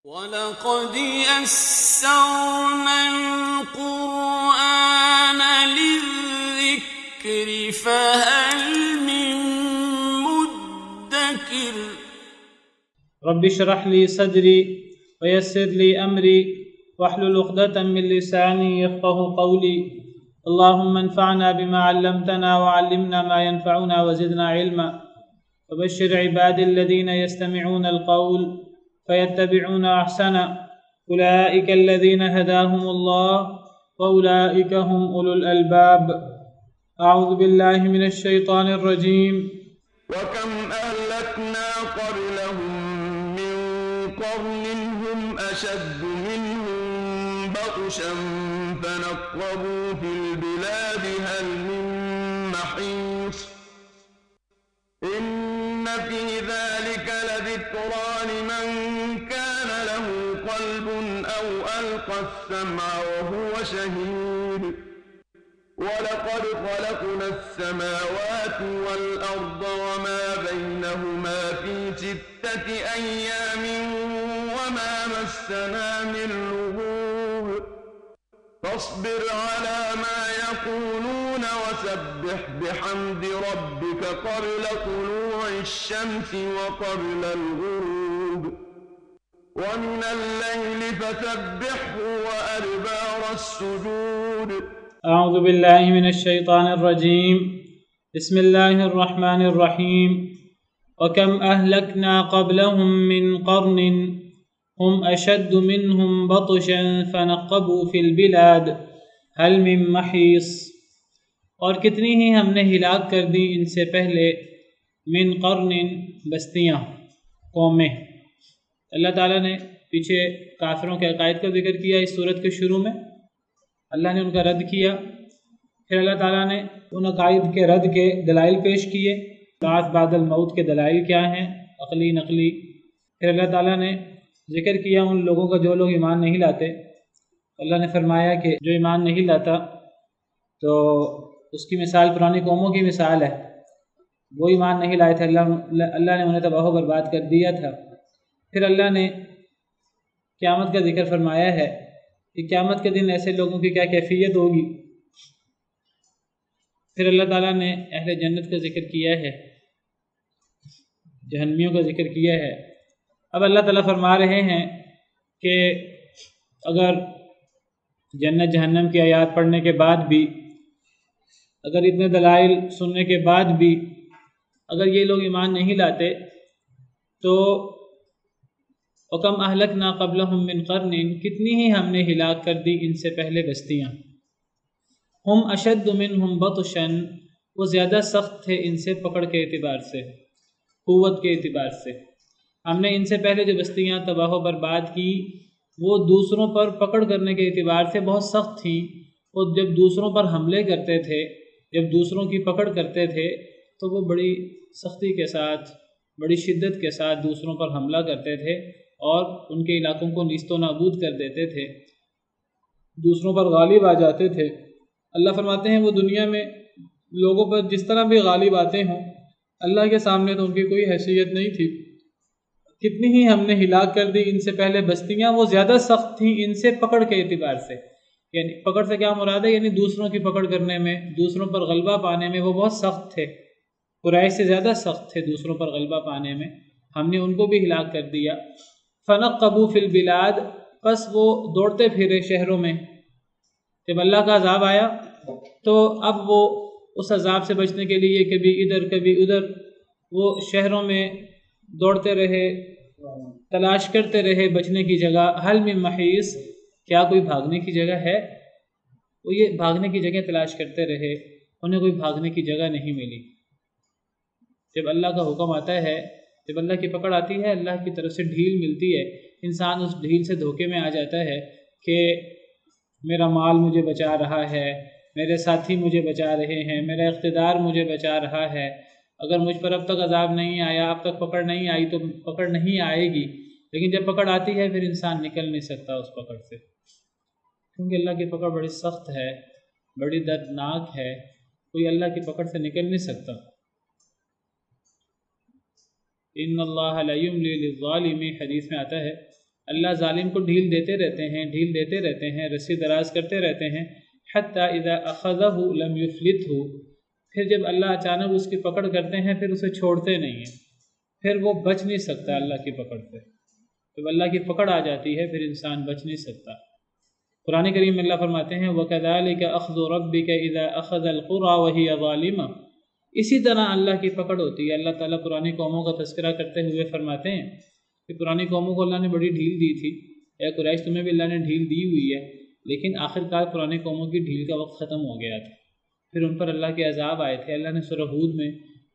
وَلَقَدْ يَسَّرْنَا الْقُرْآنَ لِلذِّكْرِ فَهَلْ مِن مُّدَّكِرٍ رب اشرح لي صدري ويسر لي أمري واحلل عقدة من لساني يفقهوا قولي اللهم انفعنا بما علمتنا وعلمنا ما ينفعنا وزدنا علما وبشر عبادي الذين يستمعون القول فيتبعون أحسنه أولئك الذين هداهم الله وأولئك هم أولو الألباب. أعوذ بالله من الشيطان الرجيم. وكم أهلكنا قبلهم من قرن هم أشد منهم بطشا فنقبوا في البلاد هل من محيص إن في ذلك لذكرى لمن كان له قلب أو ألقى السمع وهو شهيد. ولقد خلقنا السماوات والأرض وما بينهما في 6 أيام وما مسنا من لغوب فاصبر على ما يقولون وسبح بحمد ربك قبل طلوع الشمس وقبل الغروب ومن الليل فسبحه وأدبار السجود. أعوذ بالله من الشيطان الرجيم. بسم الله الرحمن الرحيم. وكم أهلكنا قبلهم من قرن هم أشد منهم بطشا فنقبوا في البلاد هل من محيص. اور کتنی ہی ہم نے ہلاک کر دی ان سے پہلے من قرن بستیاں قومیں. اللہ تعالیٰ نے پیچھے کافروں کے عقائد کا ذکر کیا اس صورت کے شروع میں. اللہ نے ان کا رد کیا. پھر اللہ تعالیٰ نے ان عقائد کے رد کے دلائل پیش کیے. بعث بعد الموت کے دلائل کیا ہیں، عقلی نقلی. پھر اللہ تعالیٰ نے ذکر کیا ان لوگوں کا جو لوگ ایمان نہیں لاتے. اللہ نے فرمایا کہ جو ایمان نہیں لاتا تو اس کی مثال پرانی قوموں کی مثال ہے. وہ ایمان نہیں لائے تھے، اللہ نے انہیں تباہ و برباد کر دیا تھا. پھر اللہ نے قیامت کا ذکر فرمایا ہے کہ قیامت کے دن ایسے لوگوں کی کیا کیفیت ہوگی. پھر اللہ تعالیٰ نے اہل جنت کا ذکر کیا ہے، جہنمیوں کا ذکر کیا ہے. اب اللہ تعالیٰ فرما رہے ہیں کہ اگر جنت جہنم کی آیات پڑھنے کے بعد بھی، اگر اتنے دلائل سننے کے بعد بھی اگر یہ لوگ ایمان نہیں لاتے تو وَكَمْ أَهْلَكْنَا قَبْلَهُمْ مِنْ قَرْنٍ کتنی ہی ہم نے ہلاک کر دی ان سے پہلے بستیاں. ہم اشد منہم بطشا وہ زیادہ سخت تھے ان سے پکڑ کے اعتبار سے، قوت کے اعتبار سے. ہم نے ان سے پہلے جو بستیاں تباہ و برباد کی وہ دوسروں پر پکڑ کرنے کے اعتبار سے بہت سخت تھیں. وہ جب دوسروں پر حملے کرتے تھے، جب دوسروں کی پکڑ کرتے تھے تو وہ بڑی سختی کے ساتھ، بڑی شدت کے ساتھ دوسروں پر حملہ کرتے تھے اور ان کے علاقوں کو نیست و نابود کر دیتے تھے، دوسروں پر غالب آ جاتے تھے. اللہ فرماتے ہیں وہ دنیا میں لوگوں پر جس طرح بھی غالب آتے ہوں، اللہ کے سامنے تو ان کی کوئی حیثیت نہیں تھی. کتنی ہی ہم نے ہلاک کر دی ان سے پہلے بستیاں وہ زیادہ سخت تھیں ان سے پکڑ کے اعتبار سے. یعنی پکڑ سے کیا مراد ہے؟ یعنی دوسروں کی پکڑ کرنے میں، دوسروں پر غلبہ پانے میں وہ بہت سخت تھے. قریش سے زیادہ سخت تھے دوسروں پر غلبہ پانے میں. ہم نے ان کو بھی ہلاک کر دیا. فنقبوا فی البلاد پس وہ دوڑتے پھرے شہروں میں. جب اللہ کا عذاب آیا تو اب وہ اس عذاب سے بچنے کے لیے کبھی ادھر کبھی ادھر وہ شہروں میں دوڑتے رہے، تلاش کرتے رہے بچنے کی جگہ. حل من محیص کیا کوئی بھاگنے کی جگہ ہے؟ وہ یہ بھاگنے کی جگہ تلاش کرتے رہے، انہیں کوئی بھاگنے کی جگہ نہیں ملی. جب اللہ کا حکم آتا ہے، جب اللہ کی پکڑ آتی ہے، اللہ کی طرف سے ڈھیل ملتی ہے، انسان اس ڈھیل سے دھوکے میں آ جاتا ہے کہ میرا مال مجھے بچا رہا ہے، میرے ساتھی مجھے بچا رہے ہیں، میرا اقتدار مجھے بچا رہا ہے. اگر مجھ پر اب تک عذاب نہیں آیا، اب تک پکڑ نہیں آئی تو پکڑ نہیں آئے گی. لیکن جب پکڑ آتی ہے پھر انسان نکل نہیں سکتا اس پکڑ سے، کیونکہ اللہ کی پکڑ بڑی سخت ہے، بڑی دردناک ہے. کوئی اللہ کی پکڑ سے نکل نہیں سکتا. ان اللہ لا یملی للظالم، حدیث میں آتا ہے اللہ ظالم کو ڈھیل دیتے رہتے ہیں رسی دراز کرتے رہتے ہیں، حتی اذا اخذہ لم یفلتہ، پھر جب اللہ اچانک اس کی پکڑ کرتے ہیں پھر اسے چھوڑتے نہیں ہیں، پھر وہ بچ نہیں سکتا اللہ کی پکڑ سے۔ جب اللہ کی پکڑ آ جاتی ہے پھر انسان بچ نہیں سکتا۔ قرآن کریم میں اللہ فرماتے ہیں وَكَذَلِكَ أَخْذُ رَبِّكَ إِذَا أَخَذَ الْقُرَى وَهِيَ ظَالِمَةٌ، اسی طرح اللہ کی پکڑ ہوتی ہے۔ اللہ تعالیٰ پرانی قوموں کا تذکرہ کرتے ہوئے فرماتے ہیں کہ پرانی قوموں کو اللہ نے بڑی ڈھیل دی تھی، اے قریش تمہیں بھی اللہ نے ڈھیل دی ہوئی ہے، لیکن آخر کار پرانی قوموں کی ڈھیل کا وقت ختم ہو گیا تھا، پھر ان پر اللہ کے عذاب آئے تھے۔ اللہ نے سورہ ہود میں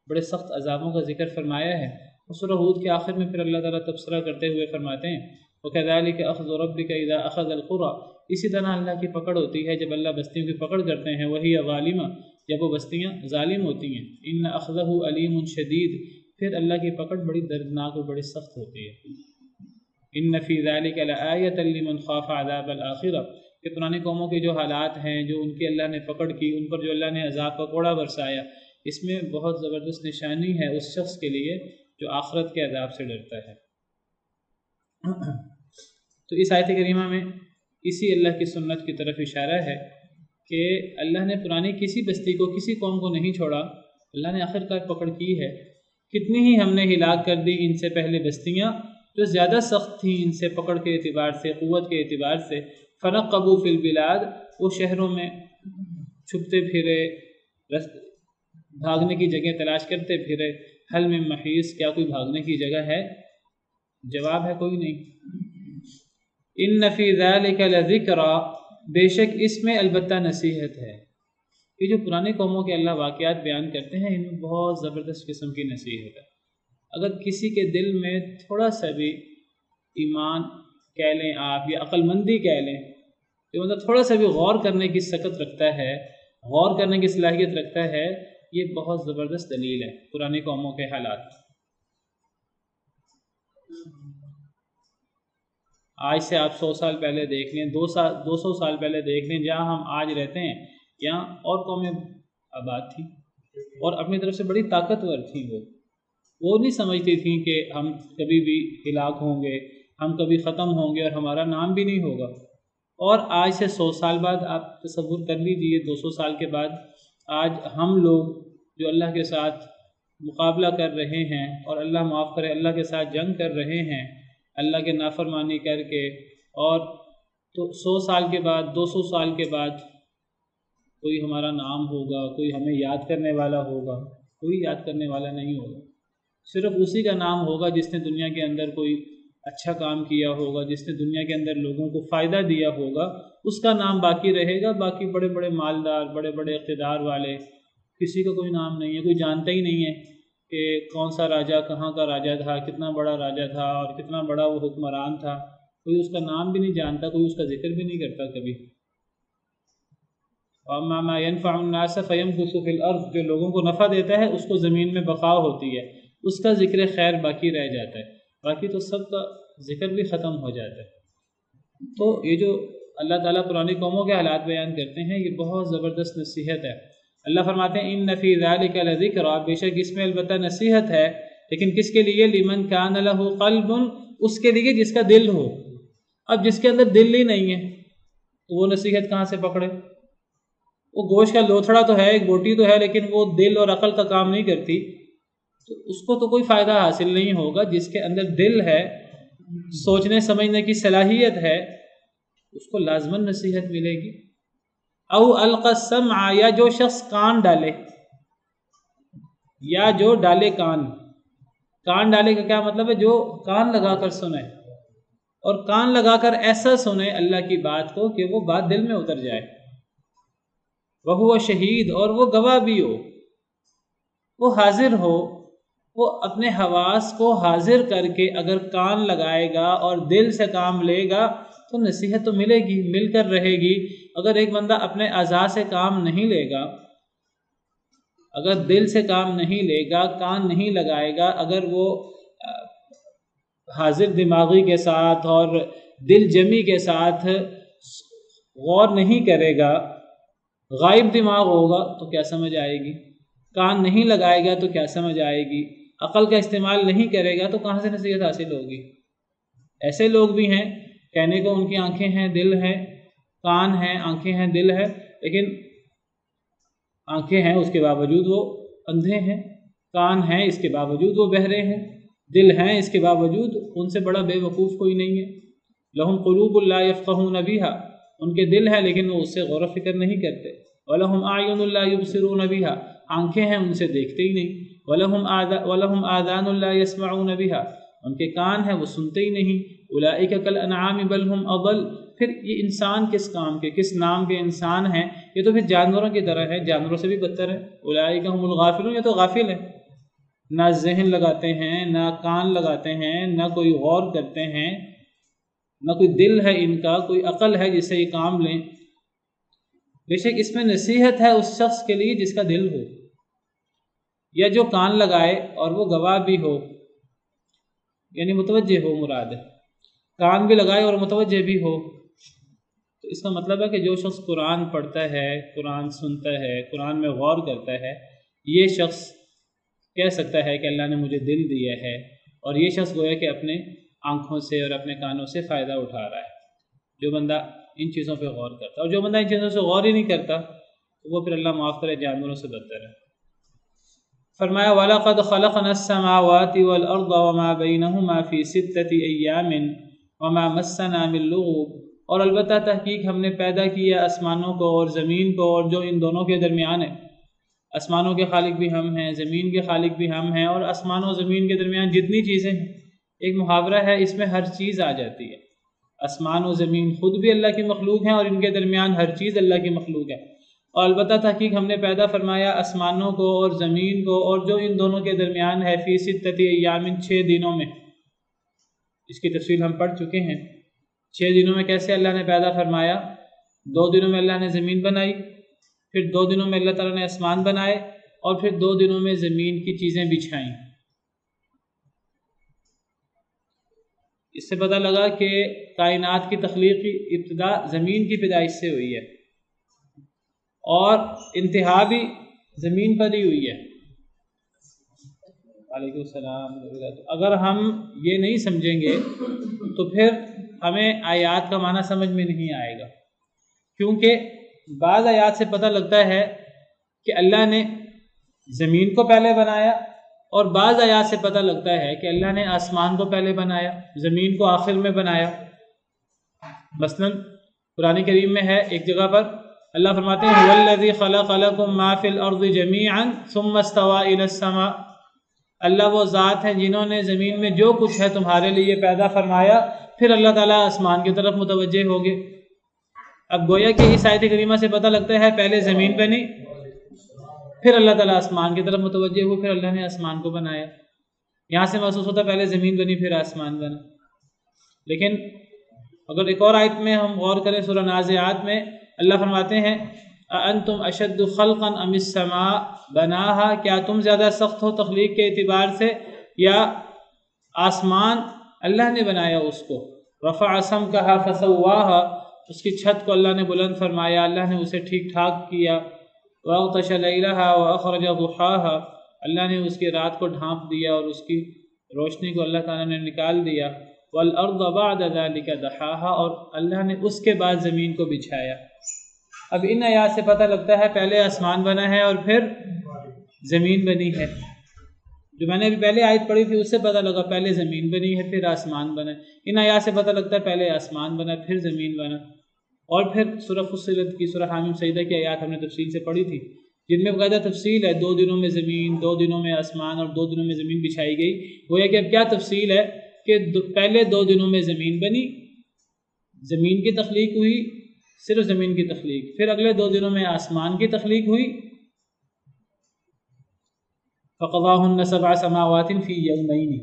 بڑے سخت عذابوں کا ذکر فرمایا ہے، اور سورہ ہود کے آخر میں پھر اللہ تعالیٰ تبصرہ کرتے ہوئے فرماتے ہیں وَكَذَلِكَ أَخْذُ رَبِّكَ إِذَا أَخَذَ الْقُرَى، اسی طرح اللہ کی پکڑ ہوتی ہے جب اللہ بستیوں کی پکڑ کرتے ہیں، وَهِيَ ظَالِمَةٌ، جب وہ بستیاں ظالم ہوتی ہیں، إِنَّ أَخْذَهُ أَلِيمٌ شَدِيدٌ، پھر اللہ کی پکڑ بڑی دردناک اور بڑی سخت ہوتی ہے۔ إِنَّ فِي ذَلِكَ لَآيَةً لِمَنْ خَافَ عَذَابَ الْآخِرَةِ، کہ پرانی قوموں کے جو حالات ہیں، جو ان کی اللہ نے پکڑ کی، ان پر جو اللہ نے عذاب کا کوڑا برسایا، اس میں بہت زبردست نشانی ہے اس شخص کے لیے جو آخرت کے عذاب سے ڈرتا ہے۔ تو اس آیت کریمہ میں اسی اللہ کی سنت کی طرف اشارہ ہے کہ اللہ نے پرانی کسی بستی کو، کسی قوم کو نہیں چھوڑا، اللہ نے آخر کار پکڑ کی ہے۔ کتنی ہی ہم نے ہلاک کر دی ان سے پہلے بستیاں جو زیادہ سخت تھیں ان سے پکڑ کے اعتبار سے، قوت کے اعتبار سے۔ فنقبوا فی البلاد، وہ شہروں میں چھپتے پھرے، بھاگنے کی جگہ تلاش کرتے پھرے، حل من محیص، کیا کوئی بھاگنے کی جگہ ہے؟ جواب ہے کوئی نہیں۔ ان فی ذلک لذکرا، بے شک اس میں البتہ نصیحت ہے۔ یہ جو پرانے قوموں کے اللہ واقعات بیان کرتے ہیں ان میں بہت زبردست قسم کی نصیحت ہے۔ اگر کسی کے دل میں تھوڑا سا بھی ایمان کہہ لیں آپ یا عقل مندی کہہ لیں، جو مطلب تھوڑا سا بھی غور کرنے کی سکت رکھتا ہے، غور کرنے کی صلاحیت رکھتا ہے، یہ بہت زبردست دلیل ہے پرانی قوموں کے حالات۔ آج سے آپ 100 سال پہلے دیکھ لیں، 200 سال پہلے دیکھ لیں، جہاں ہم آج رہتے ہیں یہاں اور قومیں آباد تھیں اور اپنی طرف سے بڑی طاقتور تھیں۔ وہ نہیں سمجھتی تھیں کہ ہم کبھی بھی ہلاک ہوں گے، ہم کبھی ختم ہوں گے اور ہمارا نام بھی نہیں ہوگا۔ اور آج سے 100 سال بعد آپ تصور کر لیجئے، 200 سال کے بعد آج ہم لوگ جو اللہ کے ساتھ مقابلہ کر رہے ہیں اور اللہ معاف کرے اللہ کے ساتھ جنگ کر رہے ہیں اللہ کے نافرمانی کر کے، اور تو 100 سال کے بعد 200 سال کے بعد کوئی ہمارا نام ہوگا، کوئی ہمیں یاد کرنے والا ہوگا؟ کوئی یاد کرنے والا نہیں ہوگا۔ صرف اسی کا نام ہوگا جس نے دنیا کے اندر کوئی اچھا کام کیا ہوگا، جس نے دنیا کے اندر لوگوں کو فائدہ دیا ہوگا، اس کا نام باقی رہے گا۔ باقی بڑے بڑے مالدار، بڑے بڑے اقتدار والے، کسی کا کوئی نام نہیں ہے، کوئی جانتا ہی نہیں ہے کہ کون سا راجہ کہاں کا راجہ تھا، کتنا بڑا راجہ تھا اور کتنا بڑا وہ حکمران تھا، کوئی اس کا نام بھی نہیں جانتا، کوئی اس کا ذکر بھی نہیں کرتا کبھی۔ وَأَمَّا مَا يَنْفَعُ النَّاسَ فَيَمْكُثُ فِي الْأَرْضِ، جو لوگوں کو نفع دیتا ہے اس کو زمین میں بقا ہوتی ہے، اس کا ذکر خیر باقی رہ جاتا ہے، باقی تو سب کا ذکر بھی ختم ہو جاتا ہے۔ تو یہ جو اللہ تعالیٰ پرانی قوموں کے حالات بیان کرتے ہیں یہ بہت زبردست نصیحت ہے۔ اللہ فرماتے ہیں ان فی ذلک لذکرا، بے شک اس میں البتہ نصیحت ہے، لیکن کس کے لیے؟ لمن کان لہ قلب، اس کے لیے جس کا دل ہو۔ اب جس کے اندر دل ہی نہیں ہے تو وہ نصیحت کہاں سے پکڑے؟ وہ گوشت کا لوتھڑا تو ہے، ایک بوٹی تو ہے، لیکن وہ دل اور عقل کا کام نہیں کرتی، تو اس کو تو کوئی فائدہ حاصل نہیں ہوگا۔ جس کے اندر دل ہے، سوچنے سمجھنے کی صلاحیت ہے، اس کو لازماً نصیحت ملے گی۔ او القى السمع، یا جو شخص کان ڈالے، یا جو ڈالے کان ڈالے کا کیا مطلب ہے؟ جو کان لگا کر سنے، اور کان لگا کر ایسا سنے اللہ کی بات کو کہ وہ بات دل میں اتر جائے۔ وہو شہید، اور وہ گواہ بھی ہو، وہ حاضر ہو، وہ اپنے حواس کو حاضر کر کے اگر کان لگائے گا اور دل سے کام لے گا تو نصیحت تو ملے گی، مل کر رہے گی۔ اگر ایک بندہ اپنے اعضاء سے کام نہیں لے گا، اگر دل سے کام نہیں لے گا، کان نہیں لگائے گا، اگر وہ حاضر دماغی کے ساتھ اور دل جمی کے ساتھ غور نہیں کرے گا، غائب دماغ ہوگا تو کیا سمجھ آئے گی؟ کان نہیں لگائے گا تو کیا سمجھ آئے گی؟ عقل کا استعمال نہیں کرے گا تو کہاں سے نصیحت حاصل ہوگی؟ ایسے لوگ بھی ہیں کہنے کو ان کی آنکھیں ہیں دل ہے، کان ہیں آنکھیں ہیں دل ہے، لیکن آنکھیں ہیں اس کے باوجود وہ اندھے ہیں، کان ہیں اس کے باوجود وہ بہرے ہیں، دل ہیں اس کے باوجود ان سے بڑا بے وقوف کوئی نہیں ہے۔ لہم قلوب لا یفقہون بہا، ان کے دل ہیں لیکن وہ اس سے غور و فکر نہیں کرتے۔ وَلَهُمْ أَعْيُنٌ لَا يُبْصِرُونَ بِهَا، آنکھیں ہیں ان سے دیکھتے ہی نہیں۔ وَلَهُمْ آذَانٌ لَا يَسْمَعُونَ بِهَا، ان کے کان ہیں وہ سنتے ہی نہیں۔ أُولَئِكَ كَالْأَنْعَامِ بَلْ هُمْ أَضَلُّ، پھر یہ انسان کس کام کے، کس نام کے انسان ہیں، یہ تو پھر جانوروں کی طرح ہے، جانوروں سے بھی بدتر ہے۔ أُولَئِكَ هُمُ الْغَافِلُونَ، یہ تو غافل ہیں، نہ ذہن لگاتے ہیں، نہ کان لگاتے ہیں، نہ کوئی غور کرتے ہیں، نہ کوئی دل ہے ان کا، کوئی عقل ہے جس سے یہ کام لیں۔ بے شک اس میں نصیحت ہے اس شخص کے لیے جس کا دل ہو، یا جو کان لگائے اور وہ گواہ بھی ہو، یعنی متوجہ ہو مراد ہے، کان بھی لگائے اور متوجہ بھی ہو، تو اس کا مطلب ہے کہ جو شخص قرآن پڑھتا ہے، قرآن سنتا ہے، قرآن میں غور کرتا ہے، یہ شخص کہہ سکتا ہے کہ اللہ نے مجھے دل دیا ہے، اور یہ شخص گویا کہ اپنے آنکھوں سے اور اپنے کانوں سے فائدہ اٹھا رہا ہے، جو بندہ ان چیزوں پہ غور کرتا ہے۔ اور جو بندہ ان چیزوں سے غور ہی نہیں کرتا تو وہ پھر اللہ معاف کرے جانوروں سے بدتر ہے۔ فرمایا وَلَقَدْ خَلَقْنَا السَّمَاوَاتِ وَالْأَرْضَ وَمَا بَيْنَهُمَا فِي سِتَّةِ أَيَّامٍ وَمَا مَسَّنَا مِن لُغُوبٍ، اور البتہ تحقیق ہم نے پیدا کیا آسمانوں کو اور زمین کو اور جو ان دونوں کے درمیان ہے۔ آسمانوں کے خالق بھی ہم ہیں، زمین کے خالق بھی ہم ہیں، اور آسمان و زمین کے درمیان جتنی چیزیں ہیں، ایک محاورہ ہے اس میں ہر چیز آ جاتی ہے۔ آسمان و زمین خود بھی اللہ کی مخلوق ہیں اور ان کے درمیان ہر چیز اللہ کی مخلوق ہے۔ اور البتہ تحقیق ہم نے پیدا فرمایا آسمانوں کو اور زمین کو اور جو ان دونوں کے درمیان ہے فی ستۃ ایام، 6 دنوں میں۔ اس کی تفصیل ہم پڑھ چکے ہیں۔ 6 دنوں میں کیسے اللہ نے پیدا فرمایا؟ 2 دنوں میں اللہ نے زمین بنائی، پھر 2 دنوں میں اللہ تعالیٰ نے آسمان بنائے، اور پھر 2 دنوں میں زمین کی چیزیں بچھائیں۔ اس سے پتہ لگا کہ کائنات کی تخلیق کی ابتدا زمین کی پیدائش سے ہوئی ہے، اور انتہا بھی زمین پر ہی ہوئی ہے۔ وعلیکم السلام۔ اگر ہم یہ نہیں سمجھیں گے تو پھر ہمیں آیات کا معنی سمجھ میں نہیں آئے گا، کیونکہ بعض آیات سے پتہ لگتا ہے کہ اللہ نے زمین کو پہلے بنایا، اور بعض آیات سے پتہ لگتا ہے کہ اللہ نے آسمان کو پہلے بنایا، زمین کو آخر میں بنایا۔ مثلا قرآن کریم میں ہے ایک جگہ پر اللہ فرماتے ہیں هُوَ الَّذِي خَلَقَ لَكُم مَّا فِي الْأَرْضِ جَمِيعًا ثُمَّ اسْتَوَىٰ إِلَى السَّمَاءِ، اللہ وہ ذات ہے جنہوں نے زمین میں جو کچھ ہے تمہارے لیے پیدا فرمایا، پھر اللہ تعالیٰ آسمان کی طرف متوجہ ہو گئے۔ اب گویا کہ اس آیت کریمہ سے پتہ لگتا ہے پہلے زمین بنی، پھر اللہ تعالیٰ آسمان کی طرف متوجہ ہوئے، پھر اللہ نے آسمان کو بنایا۔ یہاں سے محسوس ہوتا پہلے زمین بنی پھر آسمان بنا۔ لیکن اگر ایک اور آیت میں ہم غور کریں سورہ نازعات میں اللہ فرماتے ہیں اَأَنتُمْ أَشَدُّ خَلْقًا أَمِ السَّمَاءُ بَنَاهَا، کیا تم زیادہ سخت ہو تخلیق کے اعتبار سے یا آسمان اللہ نے بنایا اس کو؟ رَفَعَ سَمْكَهَا فَسَوَّاهَا، اس کی چھت کو اللہ نے بلند فرمایا، اللہ نے اسے ٹھیک ٹھاک کیا۔ وَأَغْطَشَ لَيْلَهَا وَأَخْرَجَ ضُحَاهَا، اللہ نے اس کی رات کو ڈھانپ دیا اور اس کی روشنی کو اللہ تعالیٰ نے نکال دیا۔ وَالْأَرْضَ بَعْدَ ذَلِكَ دَحَاهَا، اور اللہ نے اس کے بعد زمین کو بچھایا۔ اب ان آیات سے پتہ لگتا ہے پہلے آسمان بنا ہے اور پھر زمین بنی ہے۔ جو میں نے ابھی پہلے آیت پڑھی تھی اس سے پتہ لگا پہلے زمین بنی ہے پھر آسمان بنا۔ ان آیات سے پتہ لگتا ہے پہلے آسمان بنا پھر زمین بنا۔ اور پھر سورہ فصلت کی، سورہ حامیم سجدہ کی آیات ہم نے تفصیل سے پڑھی تھی، جن میں باقاعدہ تفصیل ہے 2 دنوں میں زمین، 2 دنوں میں آسمان اور 2 دنوں میں زمین بچھائی گئی۔ وہ یہ کہ اب کیا تفصیل ہے کہ پہلے 2 دنوں میں زمین بنی، زمین کی تخلیق ہوئی، صرف زمین کی تخلیق، پھر اگلے 2 دنوں میں آسمان کی تخلیق ہوئی۔ فَقَضَاهُنَّ 7 سَمَاوَاتٍ فِي يَوْمَيْنِ،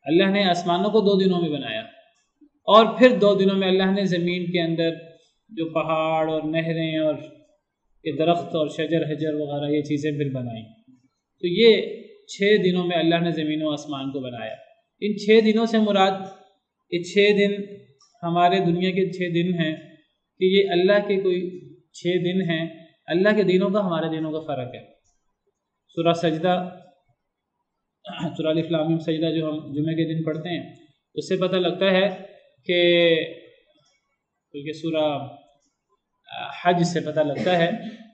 اللہ نے آسمانوں کو 2 دنوں میں بنایا، اور پھر 2 دنوں میں اللہ نے زمین کے اندر جو پہاڑ اور نہریں اور یہ درخت اور شجر حجر وغیرہ یہ چیزیں پھر بنائیں۔ تو یہ 6 دنوں میں اللہ نے زمین و آسمان کو بنایا۔ ان 6 دنوں سے مراد یہ 6 دن ہمارے دنیا کے 6 دن ہیں کہ یہ اللہ کے کوئی 6 دن ہیں، اللہ کے دنوں کا ہمارے دنوں کا فرق ہے۔ سورہ سجدہ، سورہ الف لام میم سجدہ جو ہم جمعہ کے دن پڑھتے ہیں، اس سے پتہ لگتا ہے کہ کیونکہ سورہ حج سے پتہ لگتا ہے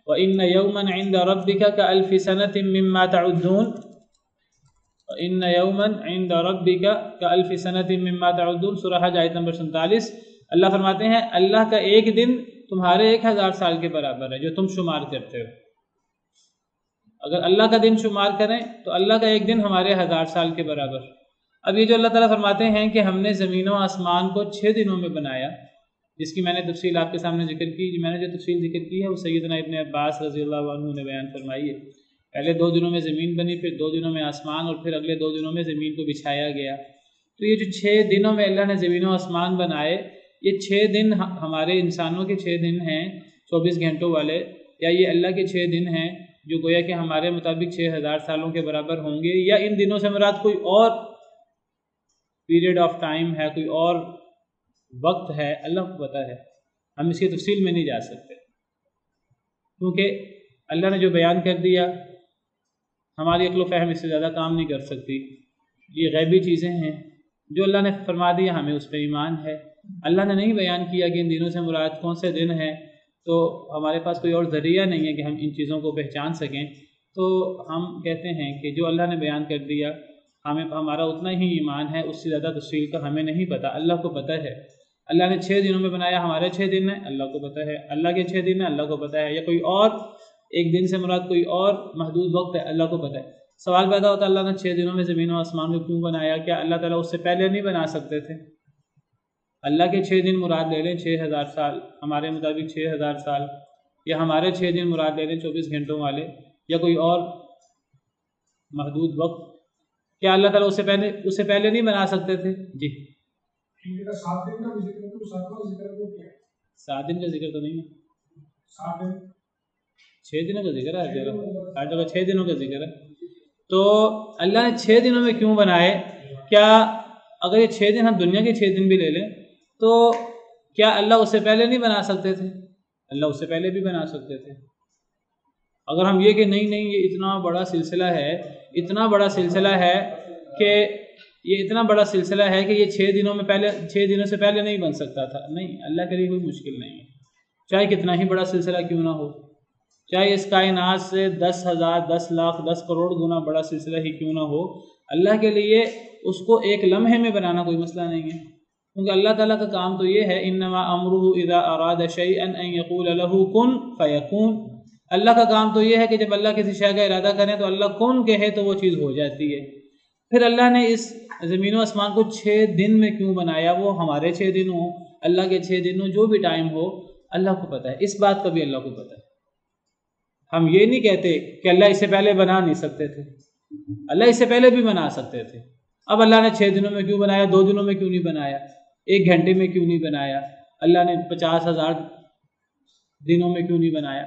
وَإِنَّ يَوْمًا عِنْدَ رَبِّكَ كَأَلْفِ سَنَةٍ مِّمَّا تَعُدُّونَ وَإِنَّ يَوْمًا عِنْدَ رَبِّكَ كَأَلْفِ سَنَةٍ مِّمَّا تَعُدُّونَ سورہ حج آیت نمبر 47۔ اللہ فرماتے ہیں اللہ کا ایک دن تمہارے 1000 سال کے برابر ہے جو تم شمار کرتے ہو۔ اگر اللہ کا دن شمار کریں تو اللہ کا ایک دن ہمارے 1000 سال کے برابر۔ اب یہ جو اللہ تعالیٰ فرماتے ہیں کہ ہم نے زمین و آسمان کو 6 دنوں میں بنایا، جس کی میں نے تفصیل آپ کے سامنے ذکر کی، میں نے جو تفصیل ذکر کی ہے وہ سیدنا ابن عباس رضی اللہ عنہ نے بیان فرمائی ہے۔ پہلے 2 دنوں میں زمین بنی، پھر 2 دنوں میں آسمان، اور پھر اگلے 2 دنوں میں زمین کو بچھایا گیا۔ تو یہ جو 6 دنوں میں اللہ نے زمین و آسمان بنائے، یہ 6 دن ہمارے انسانوں کے 6 دن ہیں 24 گھنٹوں والے، یا یہ اللہ کے 6 دن ہیں جو گویا کہ ہمارے مطابق 6000 سالوں کے برابر ہوں گے، یا ان دنوں سے مراد کوئی اور پیریڈ آف ٹائم ہے، کوئی اور وقت ہے، اللہ کو پتہ ہے، ہم اس کی تفصیل میں نہیں جا سکتے، کیونکہ اللہ نے جو بیان کر دیا ہماری عقل و فہم اس سے زیادہ کام نہیں کر سکتی۔ یہ غیبی چیزیں ہیں، جو اللہ نے فرما دیا ہمیں اس پہ ایمان ہے۔ اللہ نے نہیں بیان کیا کہ ان دنوں سے مراد کون سے دن ہیں، تو ہمارے پاس کوئی اور ذریعہ نہیں ہے کہ ہم ان چیزوں کو پہچان سکیں، تو ہم کہتے ہیں کہ جو اللہ نے بیان کر دیا ہمارا اتنا ہی ایمان ہے، اس سے زیادہ تفصیل کا ہمیں نہیں پتہ، اللہ کو پتہ ہے۔ اللہ نے 6 دنوں میں بنایا، ہمارے 6 دن ہیں، اللہ کو پتہ ہے، اللہ کے 6 دن ہیں، اللہ کو پتہ ہے، یا کوئی اور ایک دن سے مراد کوئی اور محدود وقت ہے، اللہ کو پتہ ہے۔ سوال پیدا ہوتا ہے اللہ نے 6 دنوں میں زمین و آسمان کو کیوں بنایا؟ کیا اللہ تعالیٰ اس سے پہلے نہیں بنا سکتے تھے؟ اللہ کے 6 دن مراد لے لیں 6000 سال، ہمارے مطابق 6000 سال، یا ہمارے 6 دن مراد لے لیں 24 گھنٹوں والے، یا کوئی اور محدود وقت، کیا اللہ تعالیٰ اس سے پہلے نہیں بنا سکتے تھے؟ جی 7 دن کا ذکر ہے، تو 7واں ذکر ہے وہ کیا ہے؟ 7 دن کا ذکر تو نہیں ہے، 7 دن 6 دنوں کا ذکر ہے، ہر جگہ 6 دنوں کا ذکر ہے۔ تو اللہ نے 6 دنوں میں کیوں بنائے؟ کیا اگر یہ 6 دن ہم دنیا کے 6 دن بھی لے لیں تو کیا اللہ اس سے پہلے نہیں بنا سکتے تھے؟ اللہ اس سے پہلے بھی بنا سکتے تھے۔ اگر ہم یہ کہ نہیں یہ اتنا بڑا سلسلہ ہے، اتنا بڑا سلسلہ ہے کہ یہ 6 دنوں سے پہلے نہیں بن سکتا تھا، نہیں، اللہ کے لیے کوئی مشکل نہیں ہے، چاہے کتنا ہی بڑا سلسلہ کیوں نہ ہو، چاہے اس کائنات سے 10,000 10 لاکھ 10 کروڑ گنا بڑا سلسلہ ہی کیوں نہ ہو، اللہ کے لیے اس کو ایک لمحے میں بنانا کوئی مسئلہ نہیں ہے، کیونکہ اللہ تعالیٰ کا کام تو یہ ہے انما امرہ اذا اراد شیئا ان یقول له کن فیکون۔ اللہ کا کام تو یہ ہے کہ جب اللہ کسی شے کا ارادہ کریں تو اللہ کن کہے تو وہ چیز ہو جاتی ہے۔ پھر اللہ نے اس زمین و آسمان کو 6 دن میں کیوں بنایا؟ وہ ہمارے 6 دن ہوں، اللہ کے 6 دن ہوں، جو بھی ٹائم ہو اللہ کو پتہ ہے، اس بات کا بھی اللہ کو پتہ ہے۔ ہم یہ نہیں کہتے کہ اللہ اس سے پہلے بنا نہیں سکتے تھے، اللہ اس سے پہلے بھی بنا سکتے تھے۔ اب اللہ نے 6 دنوں میں کیوں بنایا؟ 2 دنوں میں کیوں نہیں بنایا؟ 1 گھنٹے میں کیوں نہیں بنایا؟ اللہ نے 50,000 دنوں میں کیوں نہیں بنایا؟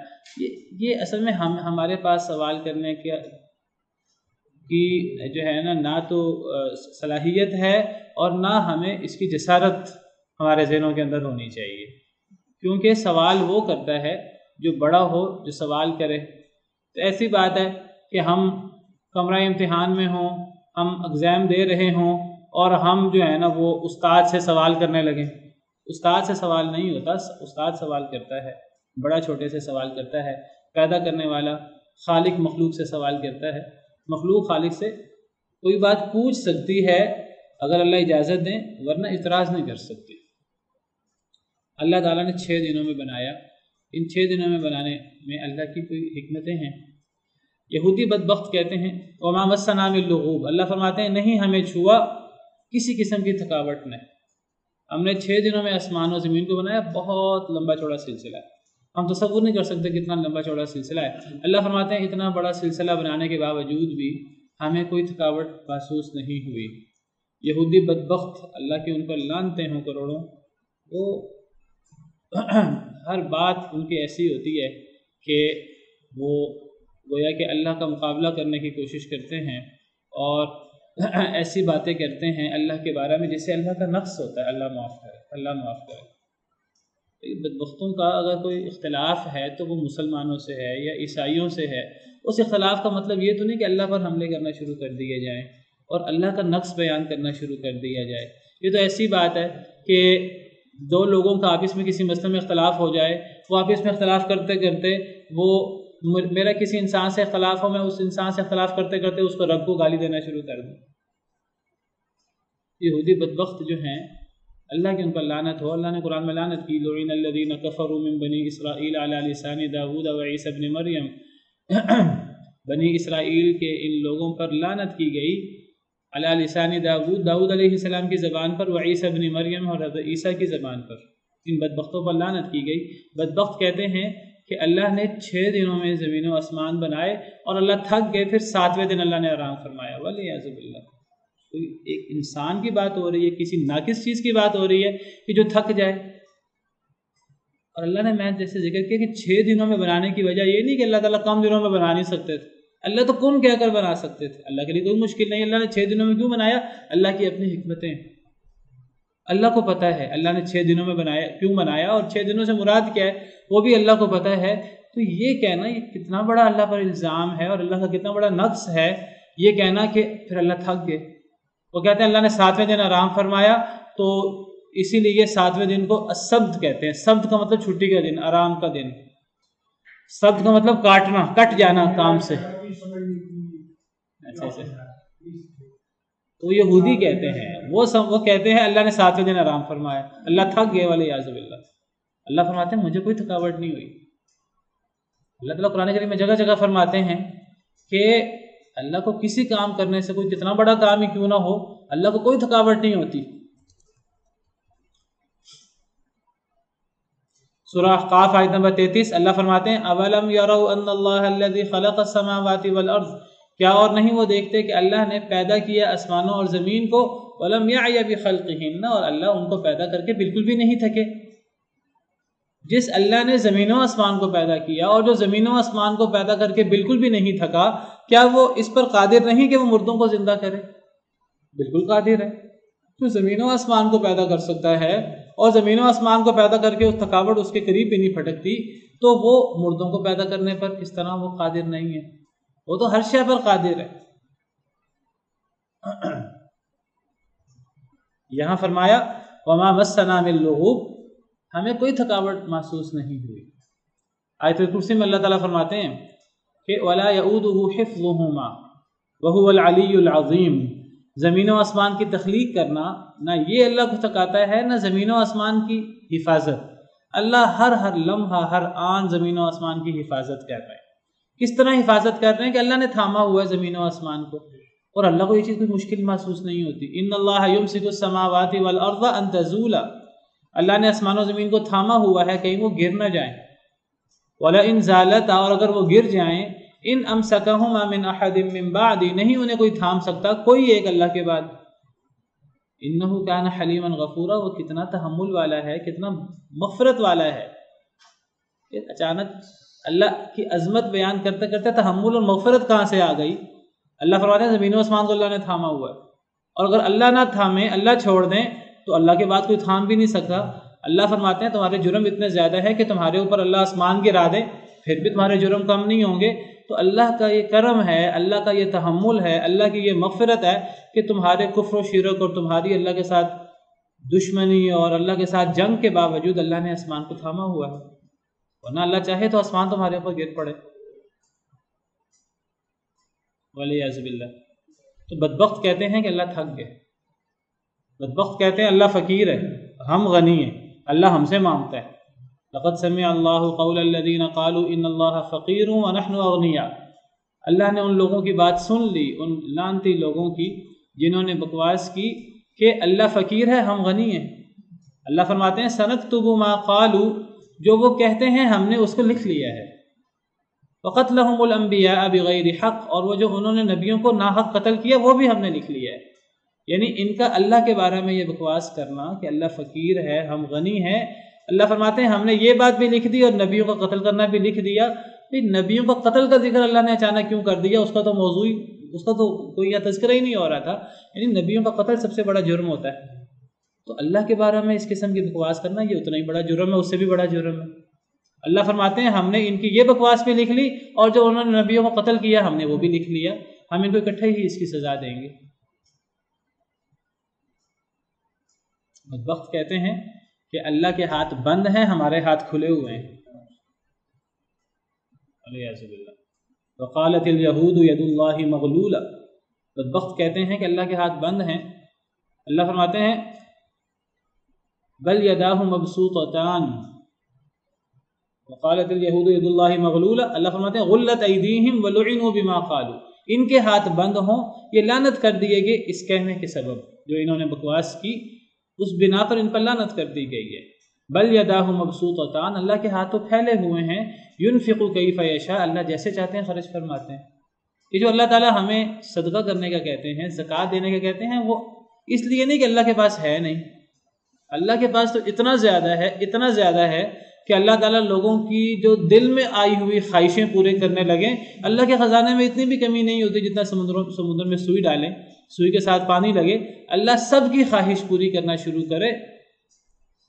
یہ اصل میں ہمارے پاس سوال کرنے کی جو ہے نہ تو صلاحیت ہے اور نہ ہمیں اس کی جسارت ہمارے ذہنوں کے اندر ہونی چاہیے، کیونکہ سوال وہ کرتا ہے جو بڑا ہو، جو سوال کرے۔ تو ایسی بات ہے کہ ہم کمرہ امتحان میں ہوں، ہم اگزام دے رہے ہوں اور ہم جو ہے وہ استاد سے سوال کرنے لگیں۔ استاد سے سوال نہیں ہوتا، استاد سوال کرتا ہے، بڑا چھوٹے سے سوال کرتا ہے، پیدا کرنے والا خالق مخلوق سے سوال کرتا ہے، مخلوق خالق سے کوئی بات پوچھ سکتی ہے اگر اللہ اجازت دیں، ورنہ اعتراض نہیں کر سکتی۔ اللہ تعالیٰ نے 6 دنوں میں بنایا، ان 6 دنوں میں بنانے میں اللہ کی کوئی حکمتیں ہیں۔ یہودی بدبخت کہتے ہیں وما مسنا من لغوب، اللہ فرماتے ہیں نہیں ہمیں چھوا کسی قسم کی تھکاوٹ نے، ہم نے 6 دنوں میں آسمان و زمین کو بنایا، بہت لمبا چوڑا سلسلہ ہے، ہم تصور نہیں کر سکتے کتنا لمبا چوڑا سلسلہ ہے۔ اللہ فرماتے ہیں اتنا بڑا سلسلہ بنانے کے باوجود بھی ہمیں کوئی تھکاوٹ محسوس نہیں ہوئی۔ یہودی بدبخت، اللہ کی ان پر لعنتیں ہوں کروڑوں، وہ ہر بات ان کی ایسی ہوتی ہے کہ وہ گویا کہ اللہ کا مقابلہ کرنے کی کوشش کرتے ہیں اور ایسی باتیں کرتے ہیں اللہ کے بارے میں جسے اللہ کا نقص ہوتا ہے، اللہ معاف کرے، اللہ معاف کرے۔ بدبختوں کا اگر کوئی اختلاف ہے تو وہ مسلمانوں سے ہے یا عیسائیوں سے ہے، اس اختلاف کا مطلب یہ تو نہیں کہ اللہ پر حملے کرنا شروع کر دیے جائیں، اور اللہ کا نقص بیان کرنا شروع کر دیا جائے۔ یہ تو ایسی بات ہے کہ دو لوگوں کا آپس میں کسی مسئلے میں اختلاف ہو جائے، وہ آپس میں اختلاف کرتے کرتے وہ میرا کسی انسان سے اختلاف ہو، میں اس انسان سے اختلاف کرتے کرتے اس کو رب کو گالی دینا شروع کر دوں۔ یہودی بدبخت جو ہیں، اللہ کی ان پر لعنت ہو۔ اللہ نے قرآن میں لعنت کی، لعن الذین کفروا من بنی اسرائیل علی لسان داؤد و عیسی ابن مریم، بنی اسرائیل کے ان لوگوں پر لعنت کی گئی، علی لسان داؤد، داؤد علیہ السلام کی زبان پر، و عیسی ابن مریم، اور حضرت عیسیٰ کی زبان پر، ان بدبختوں پر لعنت کی گئی۔ بدبخت کہتے ہیں کہ اللہ نے 6 دنوں میں زمین و آسمان بنائے اور اللہ تھک گئے، پھر 7ویں دن اللہ نے آرام فرمایا۔ والعیاذ باللہ، کوئی ایک انسان کی بات ہو رہی ہے، کسی ناقص چیز کی بات ہو رہی ہے کہ جو تھک جائے، اور اللہ نے میں جیسے ذکر کیا کہ 6 دنوں میں بنانے کی وجہ یہ نہیں کہ اللہ تعالیٰ کم دنوں میں بنا نہیں سکتے تھے، اللہ تو کن کہہ کر بنا سکتے تھے، اللہ کے لیے کوئی مشکل نہیں۔ اللہ نے 6 دنوں میں کیوں بنایا؟ اللہ کی اپنی حکمتیں ہیں، اللہ کو پتہ ہے اللہ نے 6 دنوں میں بنایا کیوں بنایا، اور 6 دنوں سے مراد کیا ہے وہ بھی اللہ کو پتہ ہے۔ تو یہ کہنا یہ کتنا بڑا اللہ پر الزام ہے اور اللہ کا کتنا بڑا نقص ہے، یہ کہنا کہ پھر اللہ تھک گئے۔ وہ کہتے ہیں اللہ نے 7ویں دن آرام فرمایا، تو اسی لیے 7ویں دن کو السبت کہتے ہیں۔ سبت کا مطلب چھٹی کا دن، آرام کا دن۔ سبت کا مطلب کاٹنا، کٹ جانا کام سے۔ اچھا تو یہودی کہتے ہیں، وہ کہتے ہیں اللہ نے 7ویں دن آرام فرمایا، اللہ تھک گئے، والعیاذ باللہ۔ اللہ فرماتے ہیں مجھے کوئی تھکاوٹ نہیں ہوئی۔ اللہ تعالیٰ قرآن کریم میں جگہ جگہ فرماتے ہیں کہ اللہ کو کسی کام کرنے سے، کوئی کتنا بڑا کام ہی کیوں نہ ہو، اللہ کو کوئی تھکاوٹ نہیں ہوتی۔ سورہ احقاف آیت نمبر 33 اللہ فرماتے ہیں اولم یروا ان اللہ الذی خلق السماوات والارض، کیا اور نہیں وہ دیکھتے کہ اللہ نے پیدا کیا آسمانوں اور زمین کو، ولم یعی بخلقہن، اور اللہ ان کو پیدا کر کے بالکل بھی نہیں تھکے۔ جس اللہ نے زمین و آسمان کو پیدا کیا اور جو زمین و آسمان کو پیدا کر کے بالکل بھی نہیں تھکا، کیا وہ اس پر قادر نہیں کہ وہ مردوں کو زندہ کرے؟ بالکل قادر ہے۔ تو زمین و آسمان کو پیدا کر سکتا ہے اور زمین و آسمان کو پیدا کر کے اس تھکاوٹ اس کے قریب بھی نہیں پھٹکتی، تو وہ مردوں کو پیدا کرنے پر کس طرح وہ قادر نہیں ہے؟ وہ تو ہر شے پر قادر ہے۔ یہاں فرمایا وما مسنا من لغوب، ہمیں کوئی تھکاوٹ محسوس نہیں ہوئی۔ آیت الکرسی میں اللہ تعالیٰ فرماتے ہیں کہ ولا یؤودہ حفظہما وہو العلی العظیم، زمین و آسمان کی تخلیق کرنا نہ یہ اللہ کو تھکاتا ہے، نہ زمین و آسمان کی حفاظت۔ اللہ ہر لمحہ ہر آن زمین و آسمان کی حفاظت کر رہے ہیں۔ کس طرح حفاظت کر رہے ہیں کہ اللہ نے تھاما ہوا ہے زمین و آسمان کو، اور اللہ کو یہ چیز کوئی مشکل محسوس نہیں ہوتی۔ ان اللہ یمسک السماوات والارض ان تزولا، اللہ نے آسمان و زمین کو تھاما ہوا ہے کہیں وہ گر نہ جائیں۔ وَلَئِن زَالَتَا، اور اگر وہ گر جائیں، ان امسکہما من احد من بعد، نہیں انہیں کوئی تھام سکتا کوئی ایک اللہ کے بعد۔ انہ کان حلیما غفورا، وہ کتنا تحمل والا ہے، کتنا مغفرت والا ہے۔ اچانک اللہ کی عظمت بیان کرتے کرتے تحمل اور مغفرت کہاں سے آ گئی؟ اللہ فرماتے ہیں زمین و آسمان کو اللہ نے تھاما ہوا ہے، اور اگر اللہ نہ تھامے، اللہ چھوڑ دیں، تو اللہ کے بعد کوئی تھام بھی نہیں سکتا۔ اللہ فرماتے ہیں تمہارے جرم اتنے زیادہ ہے کہ تمہارے اوپر اللہ آسمان گرا دے پھر بھی تمہارے جرم کم نہیں ہوں گے۔ تو اللہ کا یہ کرم ہے، اللہ کا یہ تحمل ہے، اللہ کی یہ مغفرت ہے کہ تمہارے کفر و شرک اور تمہاری اللہ کے ساتھ دشمنی اور اللہ کے ساتھ جنگ کے باوجود اللہ نے آسمان کو تھاما ہوا ہے، ورنہ اللہ چاہے تو آسمان تمہارے اوپر گر پڑے، والعیاذ باللہ۔ تو بدبخت کہتے ہیں کہ اللہ تھک گئے، بدبخت کہتے ہیں اللہ فقیر ہے، ہم غنی ہیں، اللہ ہم سے مانگتا ہے۔ لقد سمع اللہ قول الذین قالوا ان اللہ فقیر ونحن اغنیاء، اللہ نے ان لوگوں کی بات سن لی، ان لعنتی لوگوں کی جنہوں نے بکواس کی کہ اللہ فقیر ہے ہم غنی ہیں۔ اللہ فرماتے ہیں سنکتب ما قالوا، جو وہ کہتے ہیں ہم نے اس کو لکھ لیا ہے۔ وقتلہم الانبیاء بغیر حق، اور وہ جو انہوں نے نبیوں کو ناحق قتل کیا وہ بھی ہم نے لکھ لیا ہے۔ یعنی ان کا اللہ کے بارے میں یہ بکواس کرنا کہ اللہ فقیر ہے ہم غنی ہیں، اللہ فرماتے ہیں ہم نے یہ بات بھی لکھ دی اور نبیوں کا قتل کرنا بھی لکھ دیا۔ نبیوں کا قتل کا ذکر اللہ نے اچانک کیوں کر دیا؟ اس کا تو موضوع، اس کا تو کوئی تذکرہ ہی نہیں ہو رہا تھا۔ یعنی نبیوں کا قتل سب سے بڑا جرم ہوتا ہے، تو اللہ کے بارے میں اس قسم کی بکواس کرنا یہ اتنا ہی بڑا جرم ہے، اس سے بھی بڑا جرم ہے۔ اللہ فرماتے ہیں ہم نے ان کی یہ بکواس بھی لکھ لی اور جو انہوں نے نبیوں کو قتل کیا ہم نے وہ بھی لکھ لیا، ہم ان کو اکٹھے ہی اس کی سزا دیں گے۔ بدبخت کہتے ہیں کہ اللہ کے ہاتھ بند ہیں، ہمارے ہاتھ کھلے ہوئے ہیں. علیہ باللہ. وقالت الیہود ید اللہ مغلولہ. بدبخت کہتے ہیں کہ اللہ کے ہاتھ بند ہیں. اللہ فرماتے ہیں بل یداہ مبسوطتان. وقالت الیہود ید اللہ مغلولہ. اللہ فرماتے ہیں غلت ایدیہم ولعنوا بما قالوا. ان کے ہاتھ بند ہوں، یہ لعنت کر دیے گئے اس کہنے کے سبب جو انہوں نے بکواس کی، اس بنا پر ان پر لعنت کر دی گئی ہے. بل یداہ مبسوطتان. اللہ کے ہاتھ تو پھیلے ہوئے ہیں. ينفق کیف یشاء. اللہ جیسے چاہتے ہیں خرچ فرماتے ہیں. یہ جو اللہ تعالیٰ ہمیں صدقہ کرنے کا کہتے ہیں، زکوٰۃ دینے کا کہتے ہیں، وہ اس لیے نہیں کہ اللہ کے پاس ہے نہیں. اللہ کے پاس تو اتنا زیادہ ہے کہ اللہ تعالیٰ لوگوں کی جو دل میں آئی ہوئی خواہشیں پورے کرنے لگیں. اللہ کے خزانے میں اتنی بھی کمی نہیں ہوتی جتنا سمندر میں سوئی ڈالیں، سوئی کے ساتھ پانی لگے. اللہ سب کی خواہش پوری کرنا شروع کرے.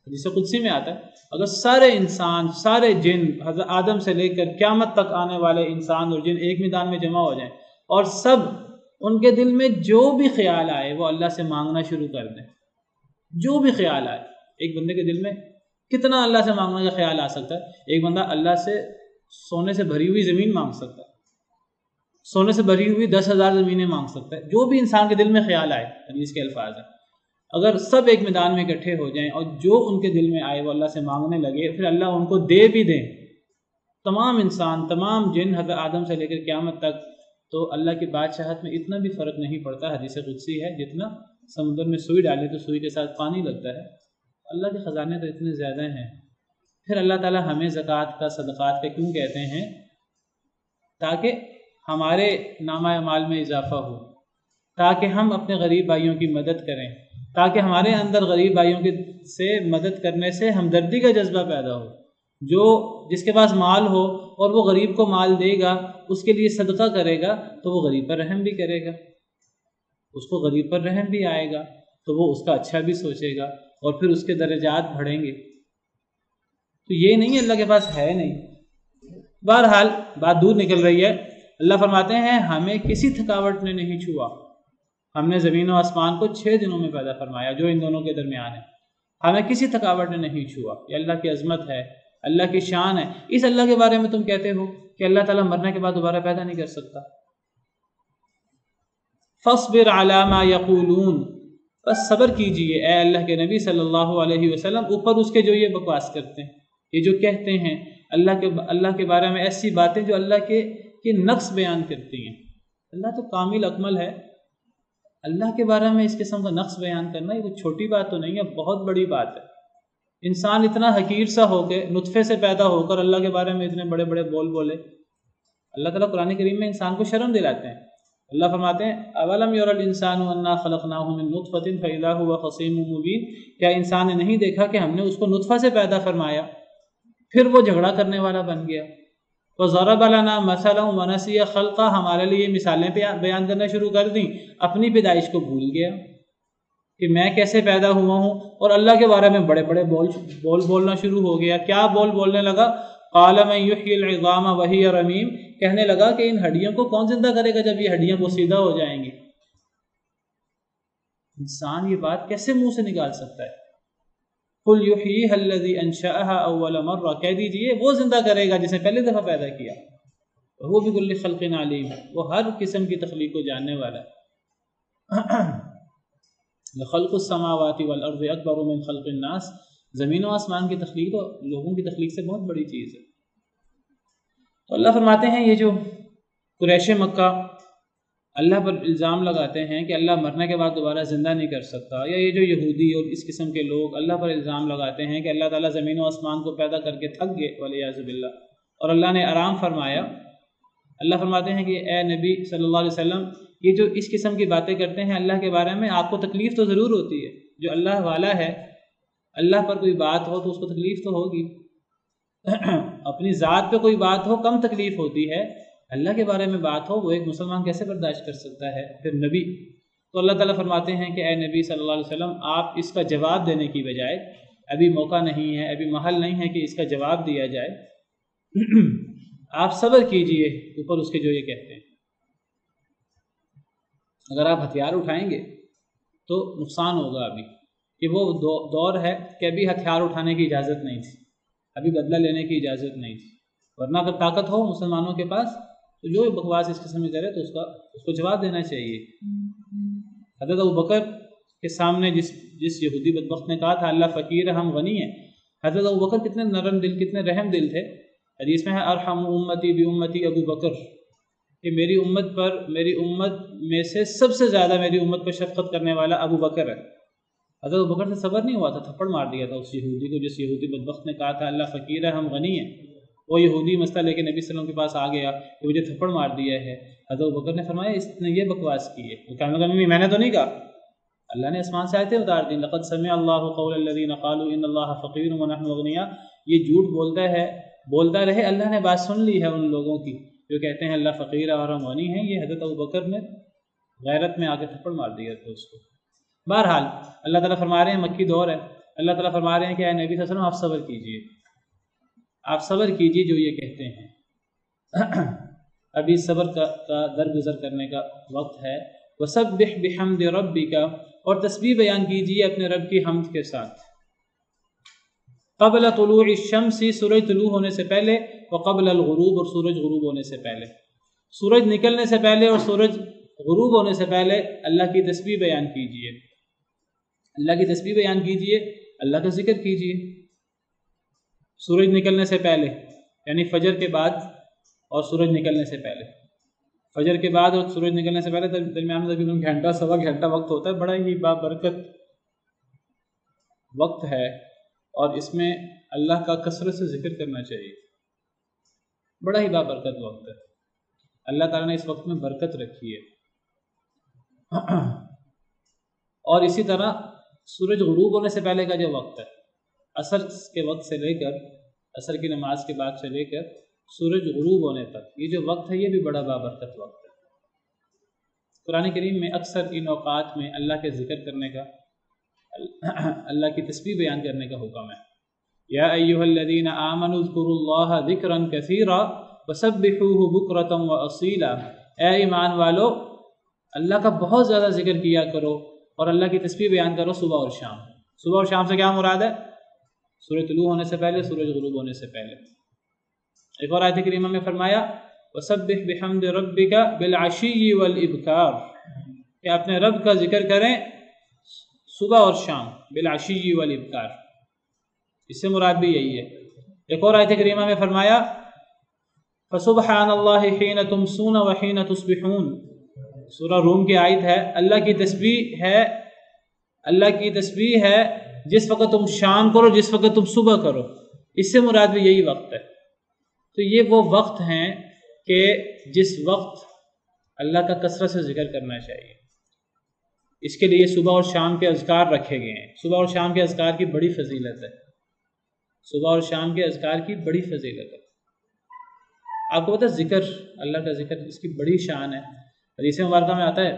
جسے قدسی میں آتا ہے اگر سارے انسان، سارے جن، حضرت آدم سے لے کر قیامت تک آنے والے انسان اور جن ایک میدان میں جمع ہو جائیں اور سب ان کے دل میں جو بھی خیال آئے وہ اللہ سے مانگنا شروع کر دیں. جو بھی خیال آئے. ایک بندے کے دل میں کتنا اللہ سے مانگنے کا خیال آ سکتا ہے؟ ایک بندہ اللہ سے سونے سے بھری ہوئی زمین مانگ سکتا ہے، سونے سے بھری ہوئی 10,000 زمینیں مانگ سکتا ہے. جو بھی انسان کے دل میں خیال آئے، حدیث کے الفاظ ہیں. اگر سب ایک میدان میں اکٹھے ہو جائیں اور جو ان کے دل میں آئے وہ اللہ سے مانگنے لگے، پھر اللہ ان کو دے بھی دیں. تمام انسان، تمام جن، حضرت آدم سے لے کر قیامت تک، تو اللہ کی بادشاہت میں اتنا بھی فرق نہیں پڑتا. حدیث قدسی ہے جتنا سمندر میں سوئی ڈالے تو سوئی کے ساتھ پانی لگتا ہے. اللہ کے خزانے تو اتنے زیادہ ہیں. پھر اللہ تعالیٰ ہمیں زکوٰۃ کا، صدقات کا کیوں کہتے ہیں؟ تاکہ ہمارے نامہ اعمال میں اضافہ ہو، تاکہ ہم اپنے غریب بھائیوں کی مدد کریں، تاکہ ہمارے اندر غریب بھائیوں سے مدد کرنے سے ہمدردی کا جذبہ پیدا ہو. جس کے پاس مال ہو اور وہ غریب کو مال دے گا، اس کے لیے صدقہ کرے گا، تو وہ غریب پر رحم بھی کرے گا، اس کو غریب پر رحم بھی آئے گا، تو وہ اس کا اچھا بھی سوچے گا اور پھر اس کے درجات بڑھیں گے. تو یہ نہیں اللہ کے پاس ہے نہیں. بہرحال بات دور نکل رہی ہے. اللہ فرماتے ہیں ہمیں کسی تھکاوٹ نے نہیں چھوا. ہم نے زمین و آسمان کو 6 دنوں میں پیدا فرمایا جو ان دونوں کے درمیان ہے. ہمیں کسی تھکاوٹ نے نہیں چھوا. یہ اللہ کی عظمت ہے، اللہ کی شان ہے. اس اللہ کے بارے میں تم کہتے ہو کہ اللہ تعالیٰ مرنے کے بعد دوبارہ پیدا نہیں کر سکتا. فاصبر علی ما یقولون. بس صبر کیجئے اے اللہ کے نبی صلی اللہ علیہ وسلم اوپر اس کے جو یہ بکواس کرتے ہیں، یہ جو کہتے ہیں اللہ کے بارے میں ایسی باتیں جو اللہ کے نقص بیان کرتی ہیں. اللہ تو کامل اکمل ہے. اللہ کے بارے میں اس قسم کا نقص بیان کرنا یہ کوئی چھوٹی بات تو نہیں ہے، بہت بڑی بات ہے. انسان اتنا حقیر سا ہو کے نطفے سے پیدا ہو کر اللہ کے بارے میں اتنے بڑے بڑے بول بولے. اللہ تعالیٰ قرآن کریم میں انسان کو شرم دلاتے ہیں. اللہ فرماتے ہیں اولم یری الانسان انا خلقناہ من نطفۃ فاذا هو خصیم مبین. کیا انسان نے نہیں دیکھا کہ ہم نے اس کو نطفہ سے پیدا فرمایا، پھر وہ جھگڑا کرنے والا بن گیا. وضرب لنا مثلا ونسی خلقہ. ہمارے لیے مثالیں بیان کرنا شروع کر دیں، اپنی پیدائش کو بھول گیا کہ میں کیسے پیدا ہوا ہوں، اور اللہ کے بارے میں بڑے بڑے بول بولنا شروع ہو گیا. کیا بول بولنے لگا؟ قال من یحیی العظام وہی رمیم. کہنے لگا کہ ان ہڈیوں کو کون زندہ کرے گا جب یہ ہڈیاں پوسیدہ ہو جائیں گی. انسان یہ بات کیسے منہ سے نکال سکتا ہے؟ قل یحییھا الذی انشأھا اول مرہ. کہہ دیجئے وہ زندہ کرے گا جسے پہلی دفعہ پیدا کیا. وہ بکل خلق علیم. وہ ہر قسم کی تخلیق کو جاننے والا ہے. لخلق السماوات والارض اکبر من خلق الناس. زمین و آسمان کی تخلیق تو لوگوں کی تخلیق سے بہت بڑی چیز ہے. تو اللہ فرماتے ہیں یہ جو قریش مکہ اللہ پر الزام لگاتے ہیں کہ اللہ مرنے کے بعد دوبارہ زندہ نہیں کر سکتا، یا یہ جو یہودی اور اس قسم کے لوگ اللہ پر الزام لگاتے ہیں کہ اللہ تعالیٰ زمین و آسمان کو پیدا کر کے تھک گئے والعیاذ باللہ اور اللہ نے آرام فرمایا. اللہ فرماتے ہیں کہ اے نبی صلی اللہ علیہ وسلم یہ جو اس قسم کی باتیں کرتے ہیں اللہ کے بارے میں، آپ کو تکلیف تو ضرور ہوتی ہے. جو اللہ والا ہے، اللہ پر کوئی بات ہو تو اس کو تکلیف تو ہوگی. اپنی ذات پہ کوئی بات ہو کم تکلیف ہوتی ہے، اللہ کے بارے میں بات ہو وہ ایک مسلمان کیسے برداشت کر سکتا ہے، پھر نبی. تو اللہ تعالیٰ فرماتے ہیں کہ اے نبی صلی اللہ علیہ وسلم آپ اس کا جواب دینے کی بجائے، ابھی موقع نہیں ہے، ابھی محل نہیں ہے کہ اس کا جواب دیا جائے، آپ صبر کیجئے اوپر اس کے جو یہ کہتے ہیں. اگر آپ ہتھیار اٹھائیں گے تو نقصان ہوگا. ابھی کہ وہ دور ہے کہ ابھی ہتھیار اٹھانے کی اجازت نہیں تھی، ابھی بدلہ لینے کی اجازت نہیں تھی، ورنہ اگر طاقت ہو مسلمانوں کے پاس تو جو بکواس اس قسم میں کرے تو اس کو جواب دینا چاہیے۔ حضرت ابوبکر کے سامنے جس یہودی بدبخت نے کہا تھا اللہ فقیر ہے ہم غنی ہیں، حضرت ابوبکر کتنے نرم دل کتنے رحم دل تھے۔ حدیث میں ہے ارحم امتی بامتی ابو بکر، کہ میری امت میں سے سب سے زیادہ میری امت پر شفقت کرنے والا ابو بکر ہے۔ حضرت ابو بکر سے صبر نہیں ہوا تھا، تھپڑ مار دیا تھا اس یہودی کو جس یہودی بدبخت نے کہا تھا اللہ فقیر ہے ہم غنی ہیں۔ وہ یہودی مسئلہ لے کے نبی صلی اللہ علیہ وسلم کے پاس آ گیا کہ مجھے تھپڑ مار دیا ہے۔ حضرت ابو بکر نے فرمایا اس نے یہ بکواس کی ہے، وہ کہنے لگا میں نے تو نہیں کہا۔ اللہ نے آسمان سے آیتیں اتار دیں لقد سمع اللہ قول الذین قالوا ان اللہ فقیر ونحن اغنیاء، یہ جھوٹ بولتا رہے، اللہ نے بات سن لی ہے ان لوگوں کی جو کہتے ہیں اللہ فقیر اور ہم غنی ہیں۔ یہ حضرت ابوبکر نے غیرت میں آ کے تھپڑ مار دیا تھا اس کو۔ بہرحال اللہ تعالیٰ فرما رہے ہیں مکی دور ہے، اللہ تعالیٰ فرما رہے ہیں کہ اے نبی صلی اللہ علیہ وسلم آپ صبر کیجئے، آپ صبر کیجئے جو یہ کہتے ہیں۔ ابھی صبر کا درگزر کرنے کا وقت ہے۔ وسبح بحمد ربک، اور تسبیح بیان کیجئے اپنے رب کی حمد کے ساتھ۔ قبل طلوع الشمس، سورج طلوع ہونے سے پہلے، وقبل الغروب، اور سورج غروب ہونے سے پہلے۔ سورج نکلنے سے پہلے اور سورج غروب ہونے سے پہلے اللہ کی تسبیح بیان کیجئے، اللہ کی تسبیح بیان کیجئے، اللہ کا ذکر کیجئے۔ سورج نکلنے سے پہلے یعنی فجر کے بعد اور سورج نکلنے سے پہلے، فجر کے بعد اور سورج نکلنے سے پہلے درمیان میں تقریباً گھنٹہ سوا گھنٹہ وقت ہوتا ہے، بڑا ہی بابرکت وقت ہے، اور اس میں اللہ کا کثرت سے ذکر کرنا چاہیے، بڑا ہی بابرکت وقت ہے۔ اللہ تعالیٰ نے اس وقت میں برکت رکھی ہے۔ اور اسی طرح سورج غروب ہونے سے پہلے کا جو وقت ہے، عصر کے وقت سے لے کر، عصر کی نماز کے بعد سے لے کر سورج غروب ہونے تک، یہ جو وقت ہے یہ بھی بڑا بابرکت وقت ہے۔ قرآن کریم میں اکثر ان اوقات میں اللہ کے ذکر کرنے کا، اللہ کی تسبیح بیان کرنے کا حکم ہے۔ یا ایھا الذین آمنوا اذکروا اللہ ذکرا کثیرا وسبحوہ بکرۃ واصیلا، اے ایمان والو اللہ کا بہت زیادہ ذکر کیا کرو اور اللہ کی تسبیح بیان کرو صبح اور شام۔ صبح اور شام سے کیا مراد ہے؟ سورج طلوع ہونے سے پہلے، سورج غروب ہونے سے پہلے۔ ایک اور آیت کریمہ میں فرمایا وسبح بحمد ربک بالعشی والابکار، کہ اپنے رب کا ذکر کریں صبح اور شام، بالعشی والابکار، اس سے مراد بھی یہی ہے۔ ایک اور آیت کریمہ میں فرمایا فسبحان اللہ حین تمسون وحین تصبحون، سورہ روم کی آیت ہے، اللہ کی تسبیح ہے جس وقت تم شام کرو جس وقت تم صبح کرو، اس سے مراد بھی یہی وقت ہے۔ تو یہ وہ وقت ہیں کہ جس وقت اللہ کا کثرت سے ذکر کرنا چاہیے۔ اس کے لیے صبح اور شام کے اذکار رکھے گئے ہیں۔ صبح اور شام کے اذکار کی بڑی فضیلت ہے، صبح اور شام کے اذکار کی بڑی فضیلت ہے۔ آپ کو پتہ ہے ذکر، اللہ کا ذکر، اس کی بڑی شان ہے۔ حدیث مبارکہ میں آتا ہے،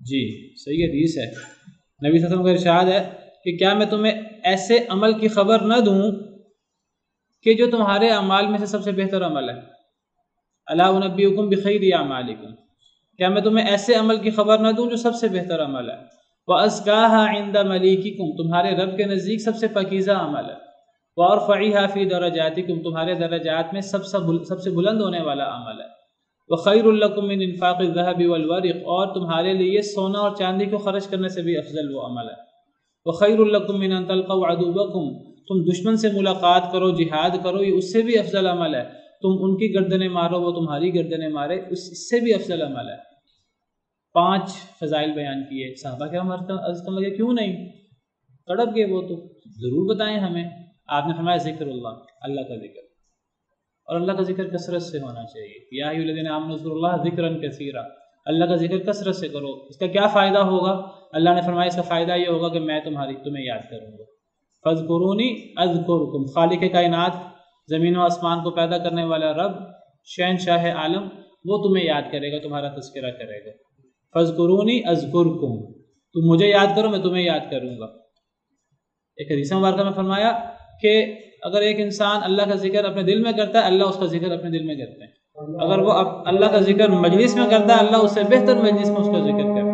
جی صحیح حدیث ہے، نبی صلی اللہ علیہ وسلم کا ارشاد ہے کہ کیا میں تمہیں ایسے عمل کی خبر نہ دوں کہ جو تمہارے اعمال میں سے سب سے بہتر عمل ہے؟ الا انبئکم بخیر اعمالکم، کیا میں تمہیں ایسے عمل کی خبر نہ دوں جو سب سے بہتر عمل ہے؟ وازکاها عند ملیککم، تمہارے رب کے نزدیک سب سے پاکیزہ عمل ہے۔ وارفعیها فی درجاتکم، تمہارے درجات میں سب سے بلند ہونے والا عمل ہے۔ وخیر لکم من انفاق الذهب والورق، اور تمہارے لیے سونا اور چاندی کو خرچ کرنے سے بھی افضل وہ عمل ہے۔ وخیر لکم من ان تلقوا عدوکم، تم دشمن سے ملاقات کرو، جہاد کرو، یہ اس سے بھی افضل عمل ہے۔ تم ان کی گردنیں مارو، وہ تمہاری گردنیں مارے، اس سے بھی افضل عمل ہے۔ 5 فضائل بیان کیے، صحابہ کرام عرض کرنے لگے کیوں نہیں، تڑپ گئے وہ تو ضرور بتائیں ہمیں۔ آپ نے فرمایا ذکر اللہ کا ذکر، اور اللہ کا ذکر کثرت سے ہونا چاہیے۔ یا ایھا الذین آمنوا اذکروا اللہ ذکرا کثیرا، اللہ کا ذکر کثرت سے کرو۔ اس کا کیا فائدہ ہوگا؟ اللہ نے فرمایا اس کا فائدہ یہ ہوگا کہ میں تمہیں یاد کروں گا۔ فاذکرونی اذکرکم، خالق کائنات، زمین و آسمان کو پیدا کرنے والا رب، شہنشاہ عالم، وہ تمہیں یاد کرے گا، تمہارا تذکرہ کرے گا۔ فاذکرونی اذکرکم، تم مجھے یاد کرو میں تمہیں یاد کروں گا۔ ایک حدیث مبارکہ میں فرمایا کہ اگر ایک انسان اللہ کا ذکر اپنے دل میں کرتا ہے، اللہ اس کا ذکر اپنے دل میں کرتے ہیں۔ اگر وہ اللہ کا ذکر مجلس میں کرتا ہے، اللہ اس سے بہتر مجلس میں اس کا ذکر کرتا ہے۔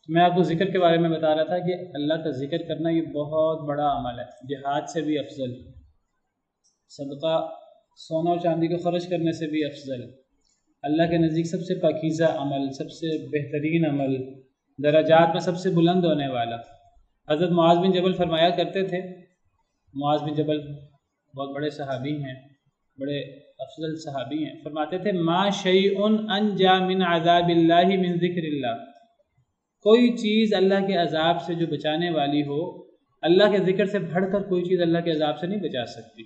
میں آپ کو ذکر کے بارے میں بتا رہا تھا کہ اللہ کا ذکر کرنا یہ بہت بڑا عمل ہے، جہاد سے بھی افضل، صدقہ سونا اور چاندی کو خرچ کرنے سے بھی افضل، اللہ کے نزدیک سب سے پاکیزہ عمل، سب سے بہترین عمل، درجات میں سب سے بلند ہونے والا۔ حضرت معاذ بن جبل فرمایا کرتے تھے، معاذ بن جبل بہت بڑے صحابی ہیں، بڑے افضل صحابی ہیں، فرماتے تھے ما شیء انجا من عذاب اللہ من ذکر اللہ، کوئی چیز اللہ کے عذاب سے جو بچانے والی ہو، اللہ کے ذکر سے بڑھ کر کوئی چیز اللہ کے عذاب سے نہیں بچا سکتی۔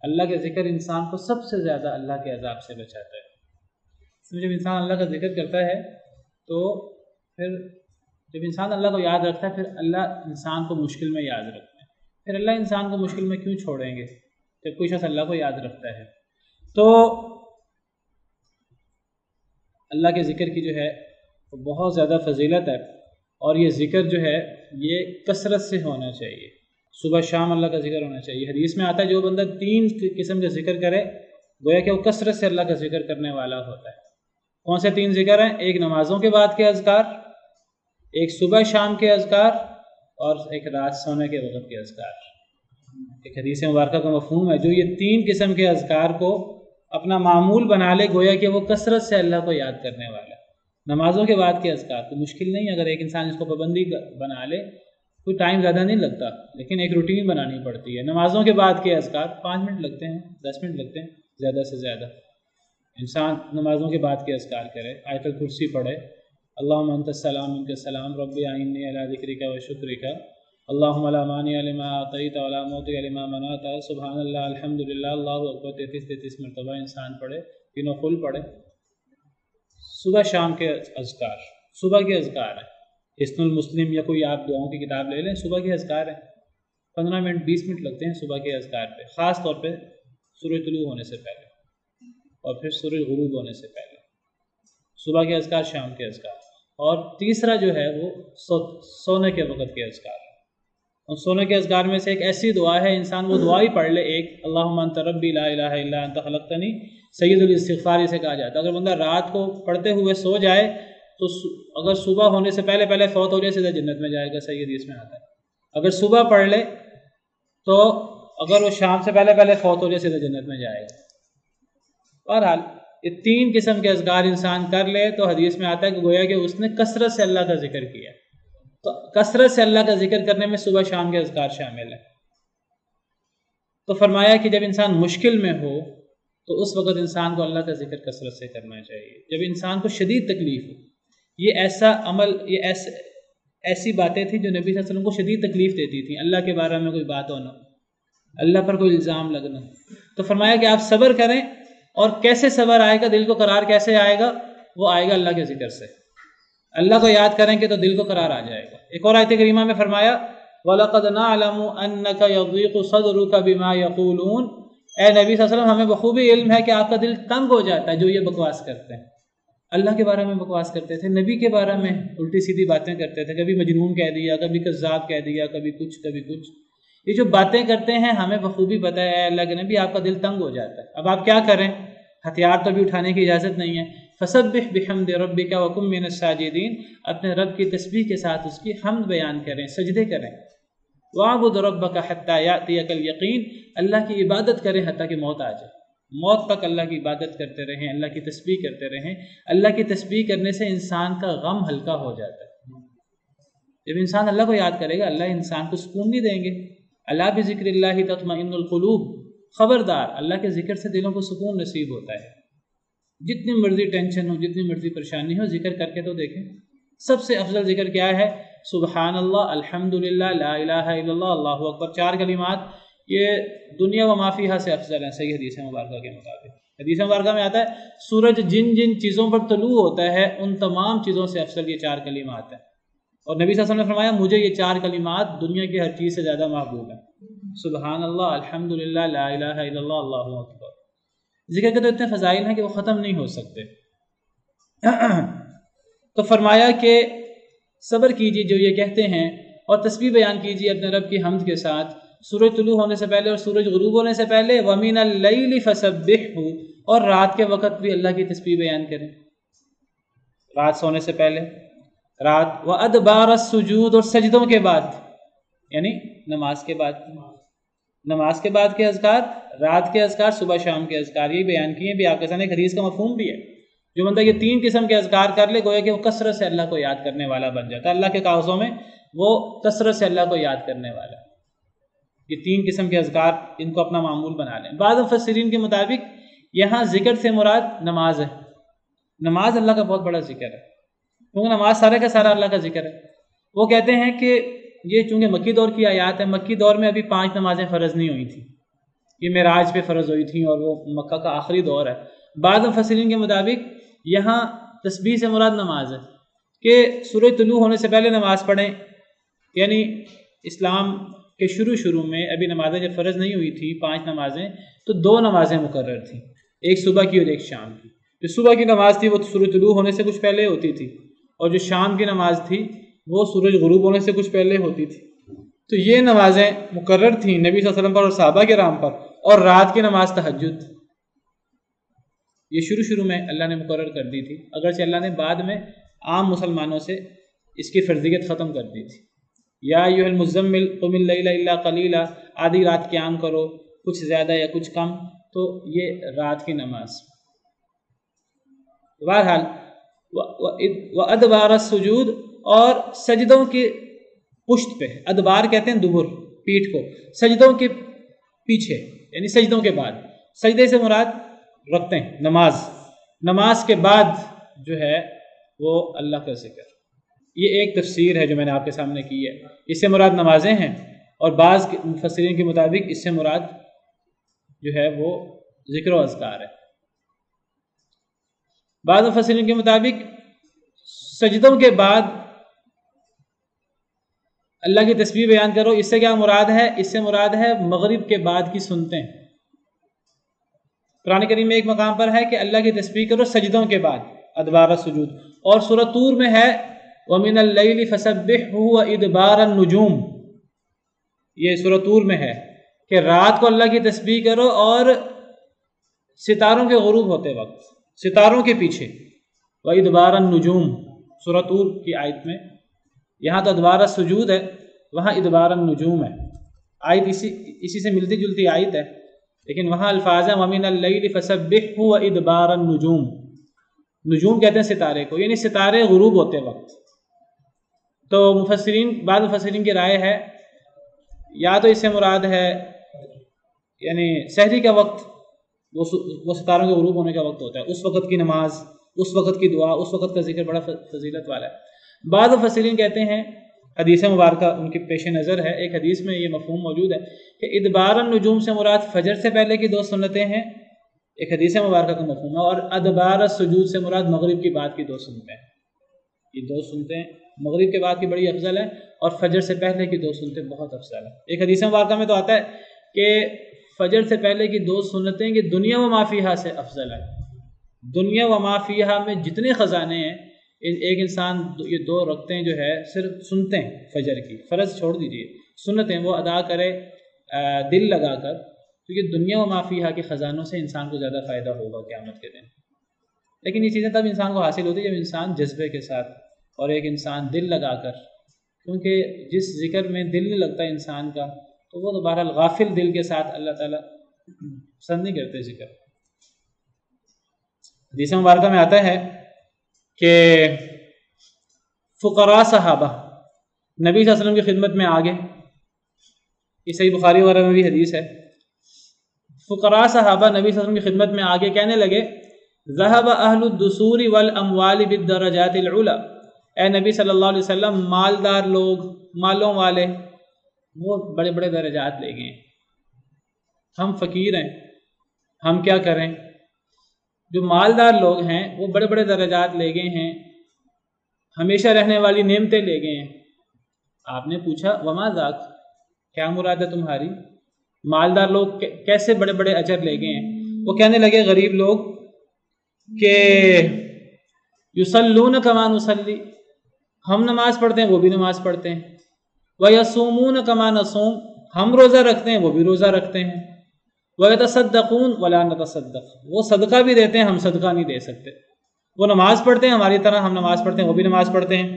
اللہ کے ذکر انسان کو سب سے زیادہ اللہ کے عذاب سے بچاتا ہے۔ جب انسان اللہ کا ذکر کرتا ہے تو پھر جب انسان اللہ کو یاد رکھتا ہے، پھر اللہ انسان کو مشکل میں یاد رکھتا ہے۔ پھر اللہ انسان کو مشکل میں کیوں چھوڑیں گے جب کوئی شخص اللہ کو یاد رکھتا ہے؟ تو اللہ کے ذکر کی جو ہے وہ بہت زیادہ فضیلت ہے، اور یہ ذکر جو ہے یہ کثرت سے ہونا چاہیے، صبح شام اللہ کا ذکر ہونا چاہیے۔ حدیث میں آتا ہے جو بندہ 3 قسم کا ذکر کرے گویا کہ وہ کثرت سے اللہ کا ذکر کرنے والا ہوتا ہے۔ کون سے 3 ذکر ہیں؟ ایک نمازوں کے بعد کے اذکار، ایک صبح شام کے اذکار، اور ایک رات سونے کے وقت کے اذکار۔ ایک حدیث مبارکہ کا مفہوم ہے، جو یہ 3 قسم کے اذکار کو اپنا معمول بنا لے گویا کہ وہ کثرت سے اللہ کو یاد کرنے والا ہے۔ نمازوں کے بعد کے اذکار تو مشکل نہیں، اگر ایک انسان اس کو پابندی بنا لے، کوئی ٹائم زیادہ نہیں لگتا، لیکن ایک روٹین بنانی پڑتی ہے۔ نمازوں کے بعد کے اذکار 5 منٹ لگتے ہیں، 10 منٹ لگتے ہیں زیادہ سے زیادہ۔ انسان نمازوں کے بعد کے اذکار کرے، آیت الکرسی پڑھے، اللہم انت السلام منک السلام ربی اعنی علی ذکرک و شکرک، اللہم لا مانع لما اعطیت ولا معطی لما منعت، سبحان اللہ، الحمدللہ، اللہ اکبر 33 مرتبہ انسان پڑھے، تینوں فل پڑھے۔ صبح شام کے اذکار، صبح کے اذکار ہیں، حسن المسلم یا کوئی آپ دعاؤں کی کتاب لے لیں، صبح کے اذکار ہیں، 15 منٹ 20 منٹ لگتے ہیں صبح کے اذکار پہ، خاص طور پہ سورج طلوع ہونے سے پہلے اور پھر سورج غروب ہونے سے پہلے، صبح کے اذکار، شام کے اذکار۔ اور تیسرا جو ہے وہ سونے کے وقت کے اذکار ہے۔ اور سونے کے اذکار میں سے ایک ایسی دعا ہے، انسان وہ دعا ہی پڑھ لے، ایک اللہم انت ربی لا الہ الا انت خلقتنی، سید الاستغفار سے کہا جاتا ہے۔ اگر بندہ رات کو پڑھتے ہوئے سو جائے تو اگر صبح ہونے سے پہلے فوت ہو جائے سیدھا جنت میں جائے گا، صحیح حدیث میں آتا ہے۔ اگر صبح پڑھ لے تو اگر وہ شام سے پہلے فوت ہو جائے سیدھا جنت میں جائے گا۔ بہرحال یہ 3 قسم کے اذکار انسان کر لے تو حدیث میں آتا ہے کہ گویا کہ اس نے کثرت سے اللہ کا ذکر کیا۔ تو کثرت سے اللہ کا ذکر کرنے میں صبح شام کے اذکار شامل ہیں۔ تو فرمایا کہ جب انسان مشکل میں ہو تو اس وقت انسان کو اللہ کا ذکر کثرت سے کرنا چاہیے۔ جب انسان کو شدید تکلیف ہو، یہ ایسا عمل، یہ ایسی باتیں تھیں جو نبی صلی اللہ علیہ وسلم کو شدید تکلیف دیتی تھیں۔ اللہ کے بارے میں کوئی بات ہونا، اللہ پر کوئی الزام لگنا، تو فرمایا کہ آپ صبر کریں۔ اور کیسے صبر آئے گا، دل کو قرار کیسے آئے گا؟ وہ آئے گا اللہ کے ذکر سے۔ اللہ کو یاد کریں گے تو دل کو قرار آ جائے گا۔ ایک اور آیت کریمہ میں فرمایا وَلَقَدْ نَعْلَمُ أَنَّكَ يَضِيقُ صَدْرُكَ بِمَا يَقُولُونَ، اے نبی صلی اللہ علیہ وسلم ہمیں بخوبی علم ہے کہ آپ کا دل تنگ ہو جاتا ہے جو یہ بکواس کرتے ہیں۔ اللہ کے بارے میں بکواس کرتے تھے، نبی کے بارے میں الٹی سیدھی باتیں کرتے تھے، کبھی مجنون کہہ دیا، کبھی کذاب کہہ دیا، کبھی کچھ کبھی کچھ۔ یہ جو باتیں کرتے ہیں ہمیں بخوبی پتہ ہے اے اللہ کے نبی آپ کا دل تنگ ہو جاتا ہے۔ اب آپ کیا کریں؟ ہتھیار تو بھی اٹھانے کی اجازت نہیں ہے۔ فسبح بحمد ربک وکن من الساجدین، اپنے رب کی تسبیح کے ساتھ اس کی حمد بیان کریں، سجدے کریں۔ واعبد ربک حتی یأتیک الیقین، اللہ کی عبادت کریں حتیٰ کہ موت آ جائے۔ موت تک اللہ کی عبادت کرتے رہیں، اللہ کی تسبیح کرتے رہیں۔ اللہ کی تسبیح کرنے سے انسان کا غم ہلکا ہو جاتا ہے۔ جب انسان اللہ کو یاد کرے گا اللہ انسان کو سکون بھی دیں گے۔ الا بذکر اللہ تطمئن القلوب، خبردار اللہ کے ذکر سے دلوں کو سکون نصیب ہوتا ہے۔ جتنی مرضی ٹینشن ہو، جتنی مرضی پریشانی ہو، ذکر کر کے تو دیکھیں۔ سب سے افضل ذکر کیا ہے؟ سبحان اللہ، الحمدللہ، لا الہ الا اللہ، اللہ اکبر، 4 کلمات، یہ دنیا و ما فیہا سے افضل ہیں صحیح حدیث مبارکہ کے مطابق۔ حدیث مبارکہ میں آتا ہے سورج جن جن چیزوں پر طلوع ہوتا ہے ان تمام چیزوں سے افضل یہ 4 کلمات ہیں۔ اور نبی صلی اللہ علیہ وسلم نے فرمایا مجھے یہ 4 کلمات دنیا کی ہر چیز سے زیادہ محبوب ہیں، سبحان اللہ، الحمدللہ، لا الہ الا اللہ، اللہ اکبر۔ ذکر کے تو اتنے فضائل ہیں کہ وہ ختم نہیں ہو سکتے۔ تو فرمایا کہ صبر کیجیے جو یہ کہتے ہیں، اور تسبیح بیان کیجیے اپنے رب کی حمد کے ساتھ، سورج طلوع ہونے سے پہلے اور سورج غروب ہونے سے پہلے۔ وَمِنَ اللَّيْلِ فَسَبِّحْهُ، اور رات کے وقت بھی اللہ کی تسبیح بیان کریں، رات سونے سے پہلے رات، وَأَدْبَارَ السُّجُودِ اور سجدوں کے بعد، یعنی نماز کے بعد، نماز کے بعد کے اذکار، رات کے اذکار، صبح شام کے اذکار، یہ بیان کیے بھی آپ کے سامنے. ایک حدیث کا مفہوم بھی ہے، جو بندہ یہ 3 قسم کے اذکار کر لے گویا کہ وہ کثرت سے اللہ کو یاد کرنے والا بن جاتا ہے. اللہ کے کاغذوں میں وہ کثرت سے اللہ کو یاد کرنے والا ہے. یہ 3 قسم کے اذکار ان کو اپنا معمول بنا لیں. بعض مفسرین کے مطابق یہاں ذکر سے مراد نماز ہے. نماز اللہ کا بہت بڑا ذکر ہے، کیونکہ نماز سارے کا سارا اللہ کا ذکر ہے. وہ کہتے ہیں کہ یہ چونکہ مکی دور کی آیات ہے، مکی دور میں ابھی 5 نمازیں فرض نہیں ہوئی تھیں، یہ معراج پہ فرض ہوئی تھیں اور وہ مکہ کا آخری دور ہے. بعض مفسرین کے مطابق یہاں تسبیح سے مراد نماز ہے کہ سورج طلوع ہونے سے پہلے نماز پڑھیں، یعنی اسلام کے شروع میں ابھی نمازیں جب فرض نہیں ہوئی تھی 5 نمازیں، تو 2 نمازیں مقرر تھیں، ایک صبح کی اور ایک شام کی. جو صبح کی نماز تھی وہ سورج طلوع ہونے سے کچھ پہلے ہوتی تھی، اور جو شام کی نماز تھی وہ سورج غروب ہونے سے کچھ پہلے ہوتی تھی. تو یہ نمازیں مقرر تھیں نبی صلی اللہ علیہ وسلم پر اور صحابہ کرام پر. اور رات کی نماز تہجد یہ شروع میں اللہ نے مقرر کر دی تھی، اگرچہ اللہ نے بعد میں عام مسلمانوں سے اس کی فرضیت ختم کر دی تھی. یا ایھا المزمل قم اللیل الا قلیلا، آدھی رات قیام کرو، کچھ زیادہ یا کچھ کم، تو یہ رات کی نماز. بہرحال وَأَدْبَارَ السُّجُودِ اور سجدوں کی پشت پہ، ادبار کہتے ہیں دبر، پیٹھ کو، سجدوں کے پیچھے یعنی سجدوں کے بعد. سجدے سے مراد رکھتے ہیں نماز کے بعد جو ہے وہ اللہ کا ذکر. یہ ایک تفسیر ہے جو میں نے آپ کے سامنے کی ہے. اس سے مراد نمازیں ہیں، اور بعض مفسرین کے مطابق اس سے مراد جو ہے وہ ذکر و اذکار ہے. بعض مفسرین کے مطابق سجدوں کے بعد اللہ کی تسبیح بیان کرو، اس سے کیا مراد ہے؟ اس سے مراد ہے مغرب کے بعد کی سنتیں. قرآن کریم میں ایک مقام پر ہے کہ اللہ کی تسبیح کرو سجدوں کے بعد، ادبار السجود. اور سورۃ طور میں ہے وَمِنَ اللَّيْلِ فَسَبِّحْهُ وَإِدْبَارَ النُّجُومِ. یہ سورۃ طور میں ہے کہ رات کو اللہ کی تسبیح کرو اور ستاروں کے غروب ہوتے وقت، ستاروں کے پیچھے. وَإِدْبَارَ النُّجُومِ سورۃ طور کی آیت میں، یہاں تو ادبار السجود ہے، وہاں ادبار النجوم ہے. آیت اسی سے ملتی جلتی آیت ہے، لیکن وہاں الفاظ ہیں وَمِنَ اللَّيْلِ فَسَبِّحْهُ وَإِدْبَارَ النُّجُومِ. نجوم کہتے ہیں ستارے کو، یعنی ستارے غروب ہوتے وقت. تو بعض مفسرین کی رائے ہے یا تو اس سے مراد ہے یعنی سحری کا وقت، وہ ستاروں کے غروب ہونے کا وقت ہوتا ہے، اس وقت کی نماز، اس وقت کی دعا، اس وقت کا ذکر بڑا فضیلت والا ہے. بعض مفسرین کہتے ہیں حدیث مبارکہ ان کے پیش نظر ہے، ایک حدیث میں یہ مفہوم موجود ہے کہ ادبار النجوم سے مراد فجر سے پہلے کی 2 سنتیں ہیں، ایک حدیث مبارکہ کا مفہوم ہے. اور ادبار السجود سے مراد مغرب کی بعد کی 2 سنتیں. یہ 2 سنتیں مغرب کے بعد کی بڑی افضل ہے، اور فجر سے پہلے کی 2 سنتیں بہت افضل ہیں. ایک حدیث مبارکہ میں تو آتا ہے کہ فجر سے پہلے کی 2 سنتیں کہ دنیا و ما فیہا سے افضل ہے. دنیا و ما فیہا میں جتنے خزانے ہیں، ایک انسان یہ 2 رکعتیں جو ہے صرف سنتے ہیں فجر کی، فرض چھوڑ دیجئے، سنتیں وہ ادا کرے دل لگا کر، تو یہ دنیا و ما فیہا کے خزانوں سے انسان کو زیادہ فائدہ ہوگا قیامت کے دن. لیکن یہ چیزیں تب انسان کو حاصل ہوتی ہے جب انسان جذبے کے ساتھ اور ایک انسان دل لگا کر، کیونکہ جس ذکر میں دل نہیں لگتا انسان کا تو وہ تو بہرحال غافل دل کے ساتھ اللہ تعالیٰ پسند نہیں کرتے ذکر. حدیث مبارکہ میں آتا ہے کہ فقراء صحابہ نبی صلی اللہ علیہ وسلم کی خدمت میں آگے، یہ صحیح بخاری وغیرہ میں بھی حدیث ہے. فقراء صحابہ نبی صلی اللہ علیہ وسلم کی خدمت میں آگے کہنے لگے ذهب اهل الدثور والاموال بالدرجات العلی. اے نبی صلی اللہ علیہ وسلم، مالدار لوگ، مالوں والے، وہ بڑے بڑے درجات لے گئے ہیں، ہم فقیر ہیں، ہم کیا کریں؟ جو مالدار لوگ ہیں وہ بڑے بڑے درجات لے گئے ہیں، ہمیشہ رہنے والی نعمتیں لے گئے ہیں. آپ نے پوچھا وما ذاک، کیا مراد ہے تمہاری؟ مالدار لوگ کیسے بڑے بڑے اجر لے گئے ہیں؟ وہ کہنے لگے غریب لوگ کہ یصلون کما نصلی، ہم نماز پڑھتے ہیں وہ بھی نماز پڑھتے ہیں، ویصومون کما نصوم، ہم روزہ رکھتے ہیں وہ بھی روزہ رکھتے ہیں، وَيَتَصَدَّقُونَ وَلَا نَتَصَدَّقُ، وہ صدقہ بھی دیتے ہیں ہم صدقہ نہیں دے سکتے. وہ نماز پڑھتے ہیں ہماری طرح، ہم نماز پڑھتے ہیں وہ بھی نماز پڑھتے ہیں،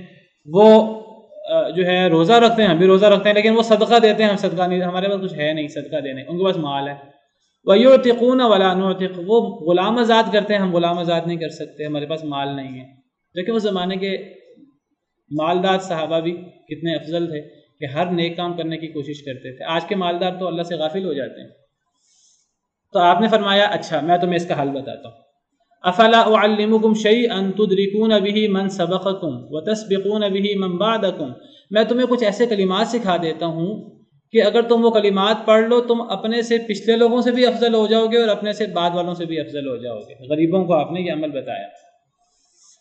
وہ جو ہے روزہ رکھتے ہیں، ہم بھی روزہ رکھتے ہیں، لیکن وہ صدقہ دیتے ہیں، ہم صدقہ نہیں، ہمارے پاس کچھ ہے نہیں صدقہ دینے، ان کے پاس مال ہے۔ وَيُعْتِقُونَ وَلَا نُعْتِقُ، وہ غلام آزاد کرتے ہیں، ہم غلام آزاد نہیں کر سکتے، ہمارے پاس مال نہیں ہے۔ دیکھیں اس زمانے کے مالدار صحابہ بھی کتنے افضل تھے کہ ہر نیک کام کرنے کی کوشش کرتے تھے۔ آج کے مالدار تو اللہ سے غافل ہو جاتے ہیں۔ تو آپ نے فرمایا اچھا میں تمہیں اس کا حل بتاتا ہوں۔ افلا اعلمکم شیئا تدرکون به من سبقکم وتسبقون به من بعدکم، میں تمہیں کچھ ایسے کلمات سکھا دیتا ہوں کہ اگر تم وہ کلمات پڑھ لو تم اپنے سے پچھلے لوگوں سے بھی افضل ہو جاؤ گے اور اپنے سے بعد والوں سے بھی افضل ہو جاؤ گے۔ غریبوں کو آپ نے یہ عمل بتایا۔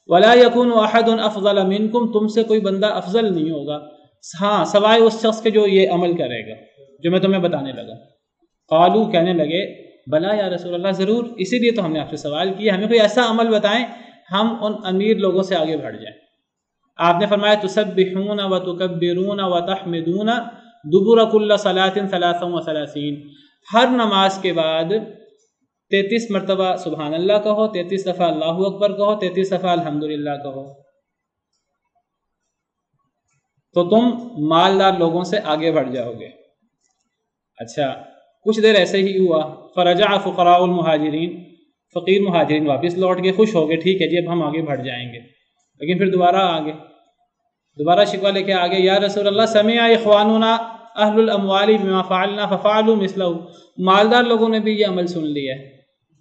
ولا يكون احد افضل منکم، تم سے کوئی بندہ افضل نہیں ہوگا، ہاں سوائے اس شخص کے جو یہ عمل کرے گا جو میں تمہیں بتانے لگا۔ قالوا، کہنے لگے بلا یا رسول اللہ، ضرور، اسی لیے تو ہم نے آپ سے سوال کیا، ہمیں کوئی ایسا عمل بتائیں ہم ان امیر لوگوں سے آگے بڑھ جائیں۔ آپ نے فرمایا تسبحون وتکبرون وتحمدون دبر کل صلاۃ 33، ہر نماز کے بعد 33 مرتبہ سبحان اللہ کہو، 33 دفعہ اللہ اکبر کہو، 33 دفعہ الحمدللہ کہو، تو تم مالدار لوگوں سے آگے بڑھ جاؤ گے۔ اچھا کچھ دیر ایسے ہی ہوا، فرجع فقراء المہاجرین، فقیر مہاجرین واپس لوٹ کے خوش ہو گئے، ٹھیک ہے جی اب ہم آگے بڑھ جائیں گے، لیکن پھر دوبارہ آگے، دوبارہ شکوہ لے کے آگے، یا رسول اللہ سمع اخواننا اہل الاموال بما فعلنا ففعلوا مثلہ، مالدار لوگوں نے بھی یہ عمل سن لیا ہے،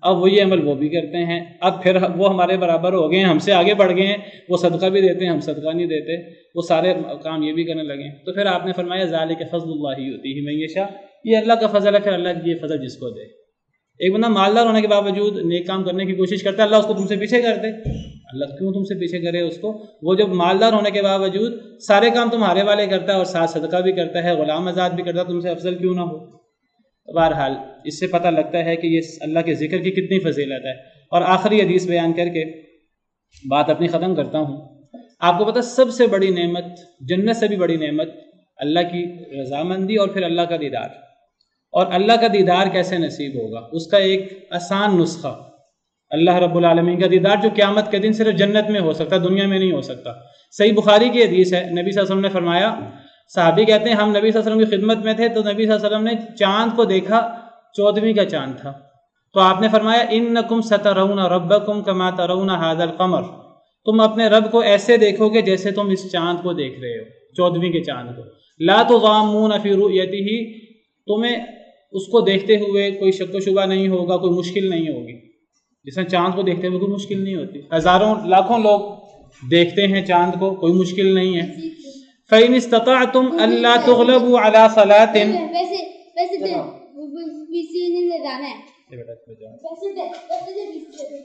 اب وہ یہ عمل وہ بھی کرتے ہیں، اب پھر وہ ہمارے برابر ہو گئے ہیں، ہم سے آگے بڑھ گئے ہیں، وہ صدقہ بھی دیتے ہیں ہم صدقہ نہیں دیتے، وہ سارے کام یہ بھی کرنے لگے۔ تو پھر آپ نے فرمایا ذالک فضل اللہ یؤتیہ من یشاء، یہ اللہ کا فضل ہے، پھر اللہ کی یہ فضل جس کو دے۔ ایک بندہ مالدار ہونے کے باوجود نیک کام کرنے کی کوشش کرتا ہے، اللہ اس کو تم سے پیچھے کر دے، اللہ کیوں تم سے پیچھے کرے اس کو؟ وہ جب مالدار ہونے کے باوجود سارے کام تمہارے والے کرتا ہے اور ساتھ صدقہ بھی کرتا ہے، غلام آزاد بھی کرتا ہے، تم سے افضل کیوں نہ ہو؟ بہرحال اس سے پتہ لگتا ہے کہ یہ اللہ کے ذکر کی کتنی فضیلت ہے۔ اور آخری حدیث بیان کر کے بات اپنی ختم کرتا ہوں۔ آپ کو پتہ سب سے بڑی نعمت، جنت سے بھی بڑی نعمت اللہ کی رضامندی اور پھر اللہ کا دیدار۔ اور اللہ کا دیدار کیسے نصیب ہوگا؟ اس کا ایک آسان نسخہ، اللہ رب العالمین کا دیدار جو قیامت کے دن صرف جنت میں ہو سکتا، دنیا میں نہیں ہو سکتا۔ صحیح بخاری کی حدیث ہے، نبی صلی اللہ علیہ وسلم نے فرمایا، صحابی کہتے ہیں ہم نبی صلی اللہ علیہ وسلم کی خدمت میں تھے تو نبی صلی اللہ علیہ وسلم نے چاند کو دیکھا، 14ویں کا چاند تھا، تو آپ نے فرمایا انکم سترون ربکم کما ترون ھذا القمر، تم اپنے رب کو ایسے دیکھو گے جیسے تم اس چاند کو دیکھ رہے ہو، 14ویں کے چاند کو۔ لا تضامون فی رؤیتہ، تمہیں اس کو دیکھتے ہوئے کوئی شک و شبہ نہیں ہوگا، کوئی مشکل نہیں ہوگی، جس میں چاند کو دیکھتے ہوئے کوئی مشکل نہیں ہوتی۔ ہزاروں لاکھوں لوگ دیکھتے ہیں چاند کو، کوئی مشکل نہیں ہے۔ فَإِنِ اسْتَطَعْتُمْ أَلَّا تُغْلَبُوا عَلَىٰ صَلَاةٍ،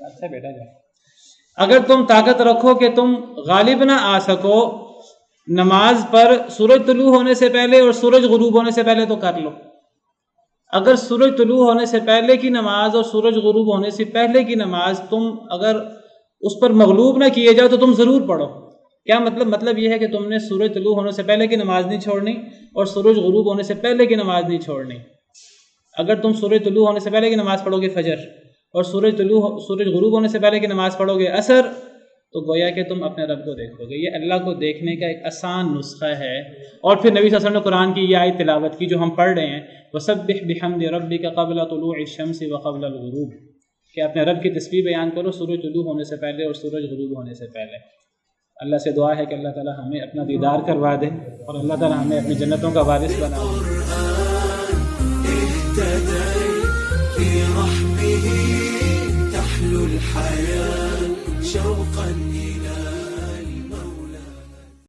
اچھا بیٹا جا، اگر تم طاقت رکھو کہ تم غالب نہ آ سکو نماز پر سورج طلوع ہونے سے پہلے اور سورج غروب ہونے سے پہلے تو کر لو۔ اگر سورج طلوع ہونے سے پہلے کی نماز اور سورج غروب ہونے سے پہلے کی نماز تم اگر اس پر مغلوب نہ کیے جاؤ تو تم ضرور پڑھو۔ کیا مطلب؟ مطلب یہ ہے کہ تم نے سورج طلوع ہونے سے پہلے کی نماز نہیں چھوڑنی اور سورج غروب ہونے سے پہلے کی نماز نہیں چھوڑنی۔ اگر تم سورج طلوع ہونے سے پہلے کی نماز پڑھو گے فجر اور سورج غروب ہونے سے پہلے کی نماز پڑھو گے عصر، تو گویا کہ تم اپنے رب کو دیکھو گے۔ یہ اللہ کو دیکھنے کا ایک آسان نسخہ ہے۔ اور پھر نبی صلی اللہ علیہ وسلم نے قرآن کی یہ آیت تلاوت کی جو ہم پڑھ رہے ہیں، وَسَبِّحْ بِحَمْدِ رَبِّكَ قَبْلَ طُلُوعِ الشَّمْسِ وَقَبْلَ الْغُرُوبِ، کہ اپنے رب کی تسبیح بیان کرو سورج طلوع ہونے سے پہلے اور سورج غروب ہونے سے پہلے۔ اللہ سے دعا ہے کہ اللہ تعالی ہمیں اپنا دیدار کروا دے اور اللہ تعالی ہمیں اپنی جنتوں کا وارث بنا دے۔